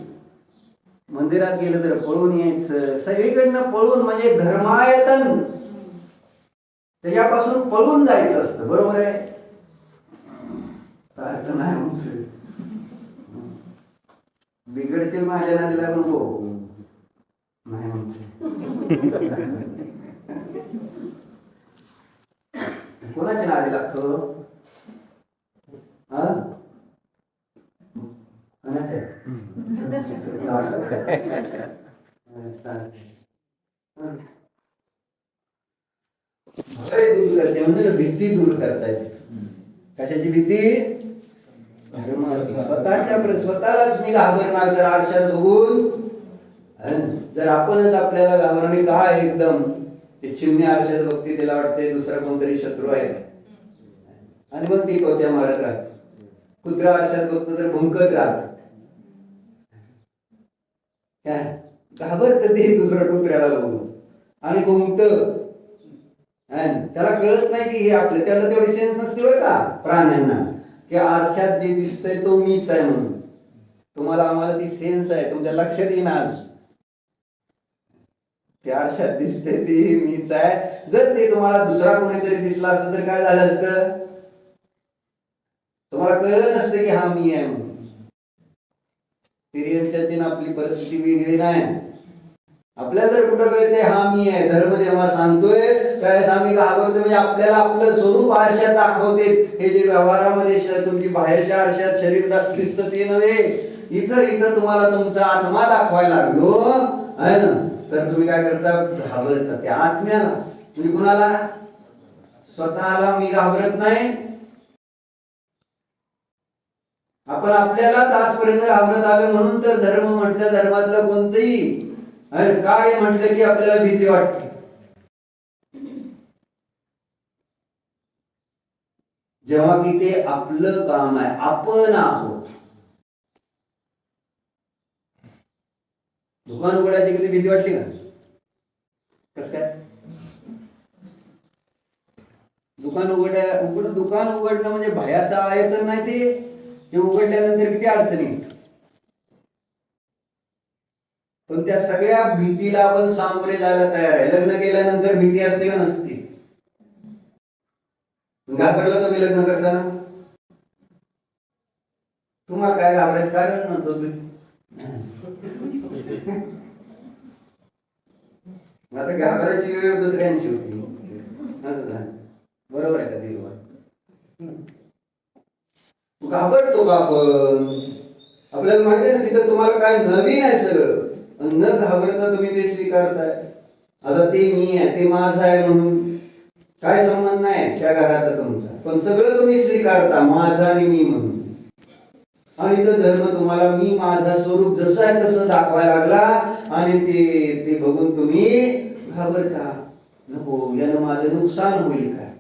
मंदिरात गेलं तर पळून यायचं, सगळीकडनं पळून, म्हणजे धर्मायतन त्याच्यापासून पळून जायचं असतं. बरोबर आहे? अर्थ नाही म्हणतो, बिघडतील माझ्या नादीला नको नाही म्हणतो. कोणाच्या नादी लागतो? भय दूर करते म्हणजे भीती दूर करता येते. कशाची भीती? स्वतःलाच मी घाबरणार जर आरशात बघून. जर आपणच आपल्याला घाबरणे काय एकदम ते चिमणी आरशात बघते, तिला वाटते दुसरा कोणतरी शत्रू आहे आणि मग ती पोच्या मारत राहते. कुत्रा आरशात बघतो तर भुंकत राहत, घाबरत ते दुसऱ्या कुत्र्याला बघून आणि भुंकत. त्याला कळत नाही की हे आपलं, त्याला तेवढी सेन्स नसते बरं का प्राण्यांना, की आरशात जे दिसतंय तो मीच आहे म्हणून. तुम्हाला आम्हाला ती सेन्स आहे, तुमच्या लक्षात येणार ते आरशात दिसतंय ते मीच आहे. जर ते तुम्हाला दुसरा कोणीतरी दिसला असतं तर काय झालं असतं? तुम्हाला कळलं नसतं की हा मी आहे म्हणून. तिर्यंच्याची आपली परिस्थिती वेगळी नाही. आपल्याला जर कुठं कळते हा मी आहे, धर्म जेव्हा सांगतोय त्यावेळेस आम्ही घाबरतो, म्हणजे आपल्याला आपलं स्वरूप आरशात दाखवते. हे जे व्यवहारामध्ये तुमची बाहेरच्या आरशात शरीर दिसतं ते नव्हे, इथं इथं तुम्हाला तुमचा आत्मा दाखवायला लागलो आहे ना, तर तुम्ही काय करता? घाबरता त्या आत्म्याला. म्हणजे कुणाला? स्वतःला मी घाबरत नाही. आपण आपल्यालाच आजपर्यंत घाबरत आलो, म्हणून तर धर्म म्हटलं, धर्मातलं कोणतंही काय म्हटलं की आपल्याला भीती वाटते. जेव्हा की ते आपलं काम आहे, आपण आहोत. दुकान उघडायची कधी भीती वाटली का? कस काय? दुकान उघडणं म्हणजे भयाचा आयतन नाही ते उघडल्यानंतर किती अडचणी. पण त्या सगळ्या भीतीला आपण सामोरे जायला तयार आहे. लग्न केल्यानंतर भीती असते का नसते? घाबरला तुम्ही लग्न करताना? तुम्हाला काय घाबरायचं कारण नव्हतं. आता घाबरायची वेळ दुसऱ्यांची होती, असं झालं. बरोबर आहे का देवा? घाबरतो का आपण? आपल्याला माहिती आहे ना तिथं तुम्हाला काय नवीन आहे सगळं, न घाबरता तुम्ही ते स्वीकारताय. आता ते मी आहे, ते माझं आहे म्हणून काय संबंध नाही त्या घराचा तुमचा, पण सगळं तुम्ही स्वीकारता माझं आणि मी म्हणून. आणि तो धर्म तुम्हाला मी माझा स्वरूप जसं आहे तसं दाखवायला लागला आणि ते बघून तुम्ही घाबरता. नको, यानं माझं नुकसान होईल काय,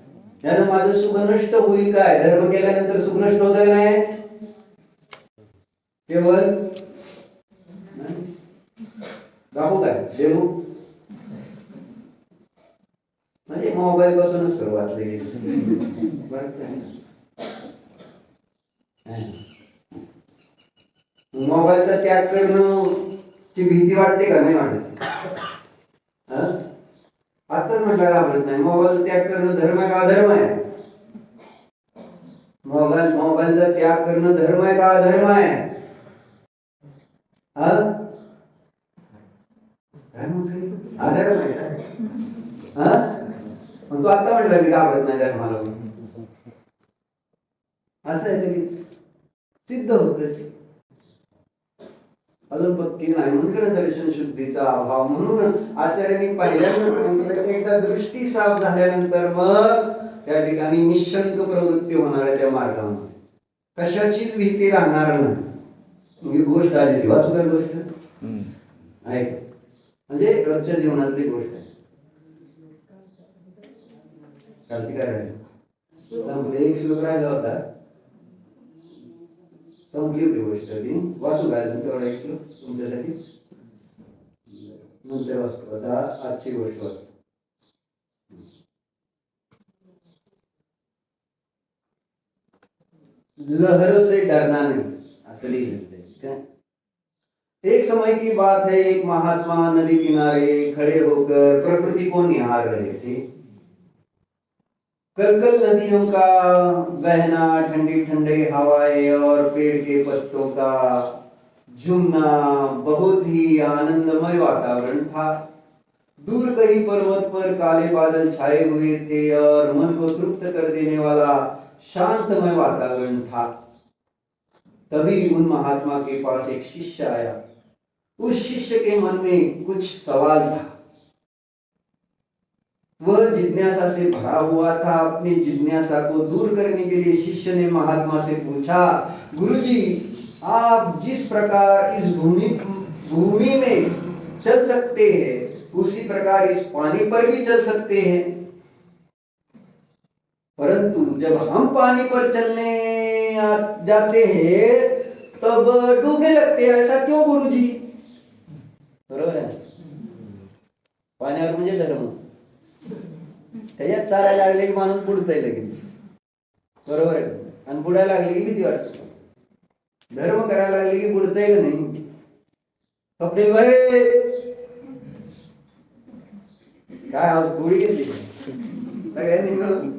यानं माझं सुख नष्ट होईल काय. धर्म केल्यानंतर सुख नष्ट होत नाही, केवळ दाखवू काय देऊ म्हणजे मोबाईल पासूनच सुरुवात लगेच. मोबाईलचा त्याग करणं ची भीती वाटते का? नाही वाटत. आताच म्हटलं घाबरत नाही. मोबाईलचा त्याग करणं धर्म आहे का अधर्म आहे? मोबाईलचा त्याग करणं धर्म आहे का अधर्म आहे? अधर्म आहे. पण तू आता म्हटलं मी घाबरत नाही धर्माला, असं आहे लगेच सिद्ध होत. अजून पक्की नाही म्हणून दर्शन शुद्धीचा अभाव. म्हणून आचार्यांनी पहिल्यांदा एकदा दृष्टी साफ झाल्यानंतर मग त्या ठिकाणी निशंक प्रवृत्ती होणार आहे. त्या मार्गामध्ये कशाचीच भीती राहणार नाही. ही गोष्ट आली ती वाचू काय गोष्ट आहे, म्हणजे रोजच्या जीवनातली गोष्ट आहे. कालची काय राहिली संपले, एक श्लोक राहिला होता, संपली होती गोष्ट ती. वाचू काय तेवढा एक श्लोक तुमच्यासाठी, नंतर वाचतो. आता आजची गोष्ट वाचतो. लहरों से डरना नहीं, असं लिहिलेलं आहे. एक समय की बात है, एक महात्मा नदी किनारे खड़े होकर प्रकृति को निहार रहे थे। कलकल नदियों का बहना, ठंडी ठंडी हवाएं और पेड़ के पत्तों का झूमना बहुत ही आनंदमय वातावरण था। दूर कहीं पर्वत पर काले बादल छाए हुए थे और मन को तृप्त कर देने वाला शांतमय वातावरण था। तभी उन महात्मा के पास एक शिष्य आया। उस शिष्य के मन में कुछ सवाल था। वह जिज्ञासा से भरा हुआ था। अपनी जिज्ञासा को दूर करने के लिए शिष्य ने महात्मा से पूछा, गुरुजी, आप जिस प्रकार इस भूमि में चल सकते हैं, उसी प्रकार इस पानी पर भी चल सकते हैं। परंतु जब हम पानी पर चलने जाते हैं तब डूबने लगते हैं, ऐसा क्यों गुरुजी? बरोबर आहे. पाण्यावर म्हणजे धर्म, त्याच्यात चालायला लागले की माणूस बुडतय लगेच, बरोबर आहे. आणि बुडायला लागले की भीती वाटते. धर्म करायला लागले की बुडतय का नाही? कपडे काय आवाज गोळी घेतली सगळ्यांनी मिळून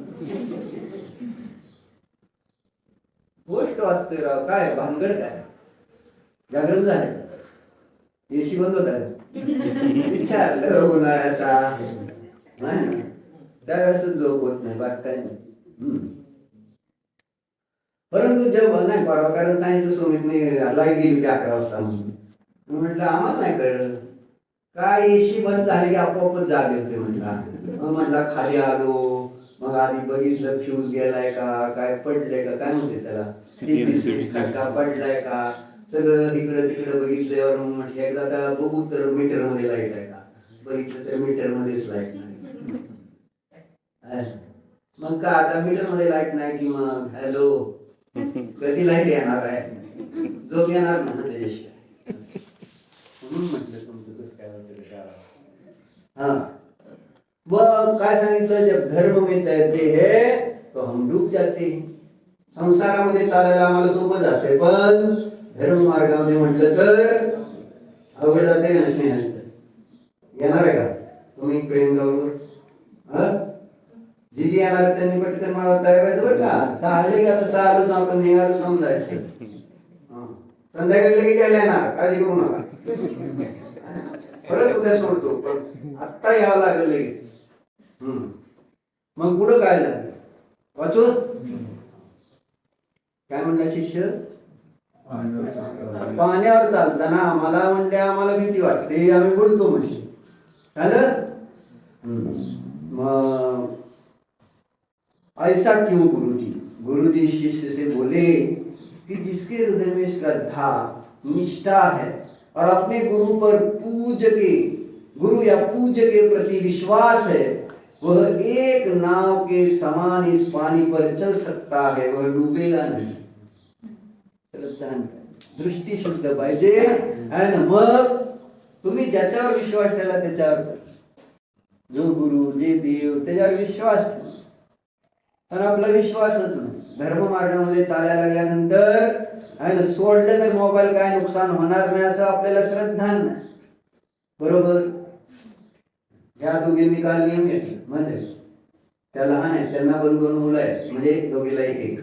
गोष्ट वाचतोय राव. काय भानगड, काय जागरण झाले? एसी बंद होता विचारलं उन्हाळ्याचा, त्यावेळेस झोप होत नाही, बाकी काय नाही. परंतु जेव्हा नाही परवा, कारण सांगितलं सुमितने लाईट गेली होती 11 वाजता, म्हटलं आम्हाला नाही कळलं काय, एसी बंद झाली की आपोआपच जाग येते म्हटला. मग म्हटला खाली आलो, मग आधी बघितलं फ्यूज गेलाय का, काय पडलंय का, काय म्हणते त्याला, खटका पडलाय का, सगळं इकडं तिकडं बघितल्यावर मग म्हटलं एकदा का बघू तर मीटर मध्ये लाईट आहे का. बघितलं तर मीटर मध्येच लाईट नाही. मग का आता मीटर मध्ये लाईट नाही की मग हॅलो कधी लाईट येणार आहे, झोप येणार ना त्याच्याशिवाय. म्हणून म्हटलं तुमचं कसं काय वगैरे. हा, मग काय सांगितलं, जब धर्म में तैरते हैं तो हम डूब जाते हैं. संसारामध्ये चालायला आम्हाला सोपं जाते, पण धर्म मार्गामध्ये म्हटलं तर अवघड जाते. येणार आहे का तुम्ही प्रियंकाबरोबर? जी येणार त्यांनी पटकन मला तयार आहे बरं का. चालले का तर चालूच, आपण निघालो समजायचं. संध्याकाळी लगेच यायला येणार, काळजी करू नका. परत उद्या सोडतो, पण आत्ता यावं लागेल लगेच. मग पुढं काय झालं वाचू? काय म्हणला शिष्य? पाण्यावर चालताना आम्हाला म्हणले आम्हाला भीती वाटते, आम्ही बुडतो म्हणजे. झालं? मग ऐसा क्यों गुरुजी? गुरुजी शिष्य से बोले कि जिसके हृदय में श्रद्धा, निष्ठा है और अपने गुरु या पूज्य के प्रति विश्वास है, वह एक नाव के समान इस पानी पर चल सकता है, वह डूबेगा नहीं. दृष्टी शुद्ध पाहिजे. आणि मग तुम्ही ज्याच्यावर विश्वास ठेवला त्याच्यावर, जो गुरु जे देव त्याच्यावर विश्वास ठेवा. पण आपला विश्वासच नाही. धर्म मार्गामध्ये चालायला लागल्यानंतर आणि सोडलं तर मोबाईल काय नुकसान होणार नाही असं आपल्याला श्रद्धा नाही, बरोबर. या दोघींनी काल नियम घेतला, म्हणजे त्या लहान आहेत, त्यांना पण 2 मुलं आहेत, म्हणजे दोघीला एक.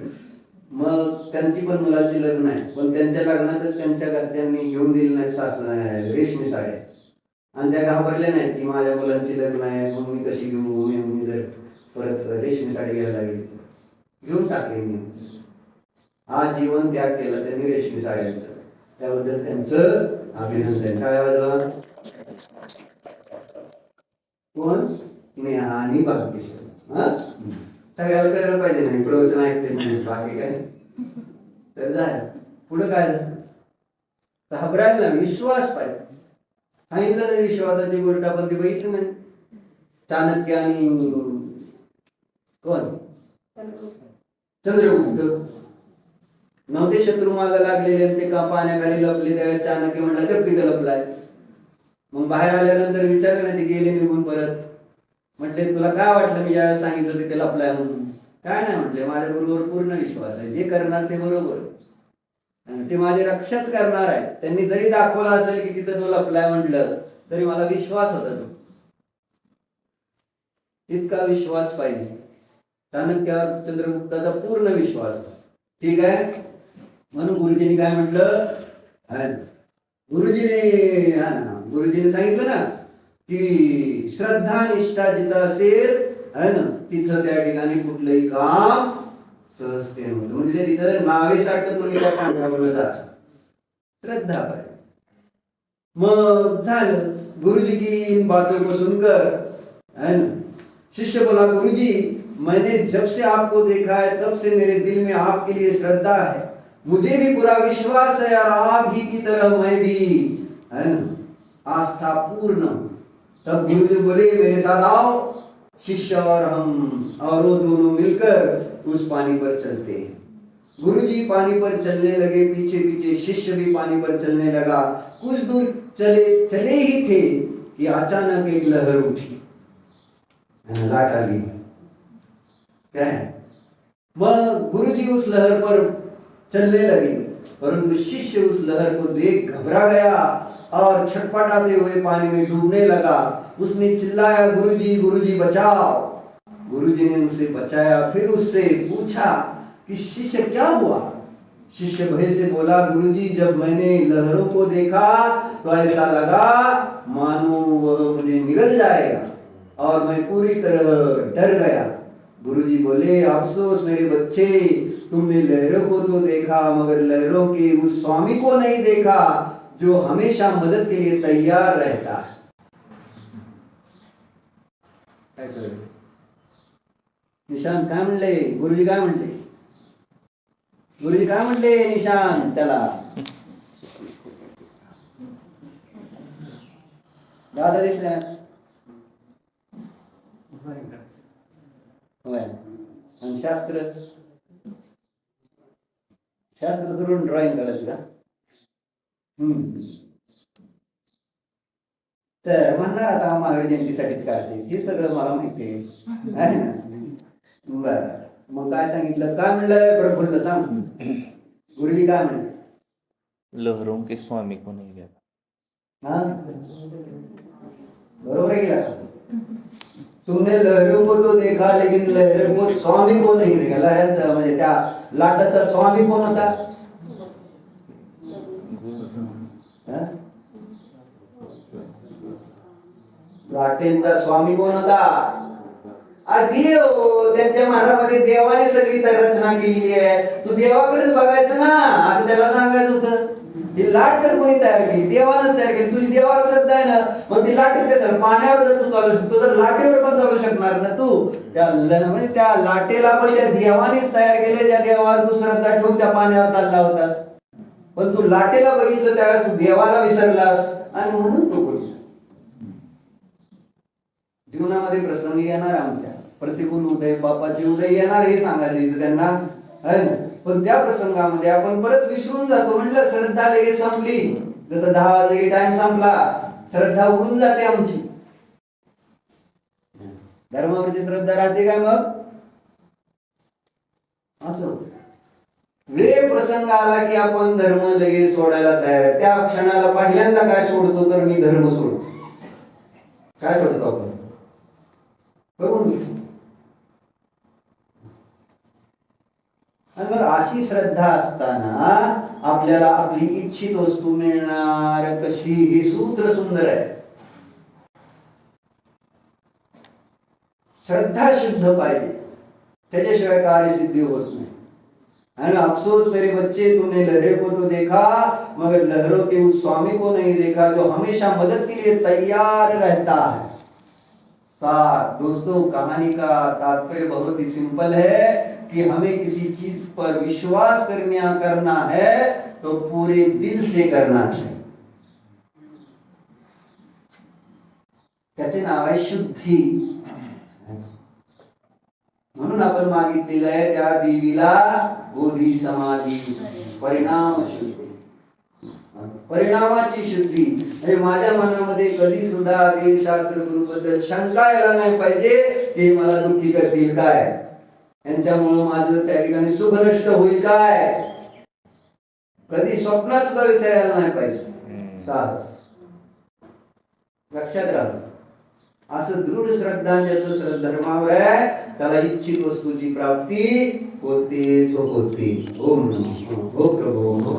मग त्यांची पण मुलाची लग्न आहे, पण त्यांच्या लग्नातच त्यांच्या घरच्यांनी घेऊन दिली नाही रेशमी साड्या. आणि त्या घाबरल्या नाहीत की माझ्या मुलांची लग्न आहे, मग मी कशी घेऊ, मी जर परत रेशमी साडी घ्यायला लागली. घेऊन टाकली. आज जीवन त्याग केला त्यांनी रेशमी साड्यांचं, त्याबद्दल त्यांचं अभिनंदन. काय वाजवा? कोण? स्नेहा आणि भाग्यश्री. सगळ्याला कळलं पाहिजे नाही, प्रवचन ऐकते नाही, बाकी काय. तर झालं. पुढं काय झालं? घाबरायला नाही, विश्वास पाहिजे. सांगितलं नाही विश्वासाची गोष्ट, आपण ती बघितली नाही. चाणक्य आणि कोण? चंद्रगुप्त. नव्हते शत्रू मागे लागलेले, ते का पाण्याखाली लपले. त्यावेळेस चाणक्य म्हणला ते तिथे लपलाय. मग बाहेर आल्यानंतर विचारलं ना, ते गेले निघून परत. म्हटले तुला काय वाटलं मी ज्यावेळेस सांगितलं तिथे लपलाय म्हणून? काय नाही म्हटले, माझ्या बरोबर पूर्ण विश्वास आहे, जे करणार ते बरोबर, ते माझे रक्षाच करणार आहे. त्यांनी जरी दाखवलं असेल की तिथे तो लपलाय म्हटलं तरी मला विश्वास होता. तो इतका विश्वास पाहिजे. चाणक्यावर चंद्रगुप्ताचा पूर्ण विश्वास. ठीक आहे. म्हणून गुरुजींनी काय म्हटलं, गुरुजीने सांगितलं ना की श्रद्धा निष्ठा जिथं असेल है ना, तिथं त्या ठिकाणी कुठलंही काम सहजतेने होतं. म्हणजे तिथं नावेसारखं तुम्ही त्या कामावर जाच श्रद्धा पाहिजे. मग झालं, गुरुजी की इन बातों को सुनकर है ना, शिष्य बोला गुरुजी मैंने जब से आपको देखा है तब से मेरे दिल में आपके लिए श्रद्धा है, मुझे भी पूरा विश्वास है और आप ही की तरह मैं भी है ना आस्था पूर्ण। तब गुरुजी बोले मेरे साथ आओ, शिष्य और हम और वो दोनों मिलकर उस पानी पर चलते हैं। गुरुजी पानी पर चलने लगे, पीछे पीछे शिष्य भी पानी पर चलने लगा। कुछ दूर चले ही थे कि अचानक एक लहर उठी, लाट आली। क्या है? मग गुरुजी उस लहर पर चलने लगे, परंतु शिष्य उस लहर को देख घबरा गया और छटपटाते हुए पानी में डूबने लगा। उसने चिल्लाया गुरुजी गुरुजी बचाओ। गुरुजी ने उसे बचाया। फिर उससे पूछा कि शिष्य क्या हुआ? शिष्य भय से बोला गुरुजी जब मैंने लहरों को देखा तो ऐसा लगा मानो वह मुझे निगल जाएगा और मैं पूरी तरह डर गया। गुरुजी बोले अफसोस मेरे बच्चे, तुमने लहरों को तो देखा मगर लहरों के उस स्वामी को नहीं देखा जो हमेशा मदद के लिए तैयार रहता है। निशांत काय म्हणले? गुरुजी काय म्हणले? गुरुजी काय म्हणले निशांत त्याला? दादा दिसल्या होय. आणि शास्त्र सोडून ड्रॉइंग करायची का? तर म्हणणार आता महावीर जयंतीसाठीच काढते, हे सगळं मला माहिती आहे ना. बर, मग काय सांगितलं? काय म्हणलं? प्रफुल्ल सांग. गुरुजी काय म्हणले? लहरों के स्वामी को नहीं देखा. हा, बरोबर आहे का? तुमने लहरों को तो देखा लेकिन लहरों को स्वामी को नहीं देखा. लहरांचा म्हणजे त्या लाटाचा स्वामी कोण होता? लाटेंचा स्वामी कोण होता? देव. त्यांच्या महारामध्ये देवाने सगळी तर रचना केलेली आहे. तू देवाकडेच बघायचं ना, असं त्याला सांगायचं होतं. ही लाट तर कोणी तयार केली? देवानच तयार केली. तुझी देवावर श्रद्धा आहे ना, मग ती लाट कसं? पाण्यावर जर तू चालू शकतो तर लाटेवर पण चालू शकणार ना तू. म्हणजे त्या लाटेला पण त्या देवानेच तयार केले, ज्या देवावर तू श्रद्धा ठेवून त्या पाण्यावर चालला होतास. पण तू लाटेला बघितलं त्यावेळेस तू देवाला विसरलास आणि म्हणून तू बोलला. जीवनामध्ये प्रसंग येणार, आमच्या प्रतिकूल उदय पापाचे उदय येणार, हे सांगायचं त्यांना है ना. पण त्या प्रसंगामध्ये आपण परत विसरून जातो. म्हटलं श्रद्धा लगेच संपली, जसं 10 वाजता टाइम संपला श्रद्धा उडून जाते आमची. धर्मावरची श्रद्धा राहते काय मग? असं वेळ प्रसंग आला की आपण धर्म लगेच सोडायला तयार आहे. त्या क्षणाला पहिल्यांदा काय सोडतो तर मी धर्म सोडतो. काय सोडतो आपण? बघून मग अशी श्रद्धा असताना आपल्याला आपली इच्छित वस्तू मिळणार कशी? हे सूत्र सुंदर आहे. श्रद्धा शुद्ध पाहिजे, त्याच्याशिवाय कार्यसिद्धी होत नाही. है ना. अफसोस मेरे बच्चे, तुमने लहरों को तो देखा मगर लहरों के उस स्वामी को नहीं देखा जो हमेशा मदद के लिए तैयार रहता है. दोस्तों, कहानी का तात्पर्य बहुत ही सिंपल है कि हमें किसी चीज पर विश्वास करना है तो पूरे दिल से करना चाहिए. त्याचे नाव आहे शुद्धी. म्हणून आपण मागितलेलं आहे त्या देवीला बोधी समाधी परिणाम शुद्धी, परिणामाची शुद्धी. म्हणजे माझ्या मनामध्ये कधी सुद्धा देवशास्त्र गुरुबद्दल शंका यायला नाही पाहिजे की मला दुःखी करतील काय, यांच्यामुळं माझं त्या ठिकाणी सुख नष्ट होईल काय, कधी स्वप्नात सुद्धा विचारायला नाही पाहिजे. साहस लक्षात राहा. असं दृढ श्रद्धा ज्याचं धर्मावर आहे त्याला इच्छित वस्तूची प्राप्ती होतेच होते. ओम नमः. हो प्रभू.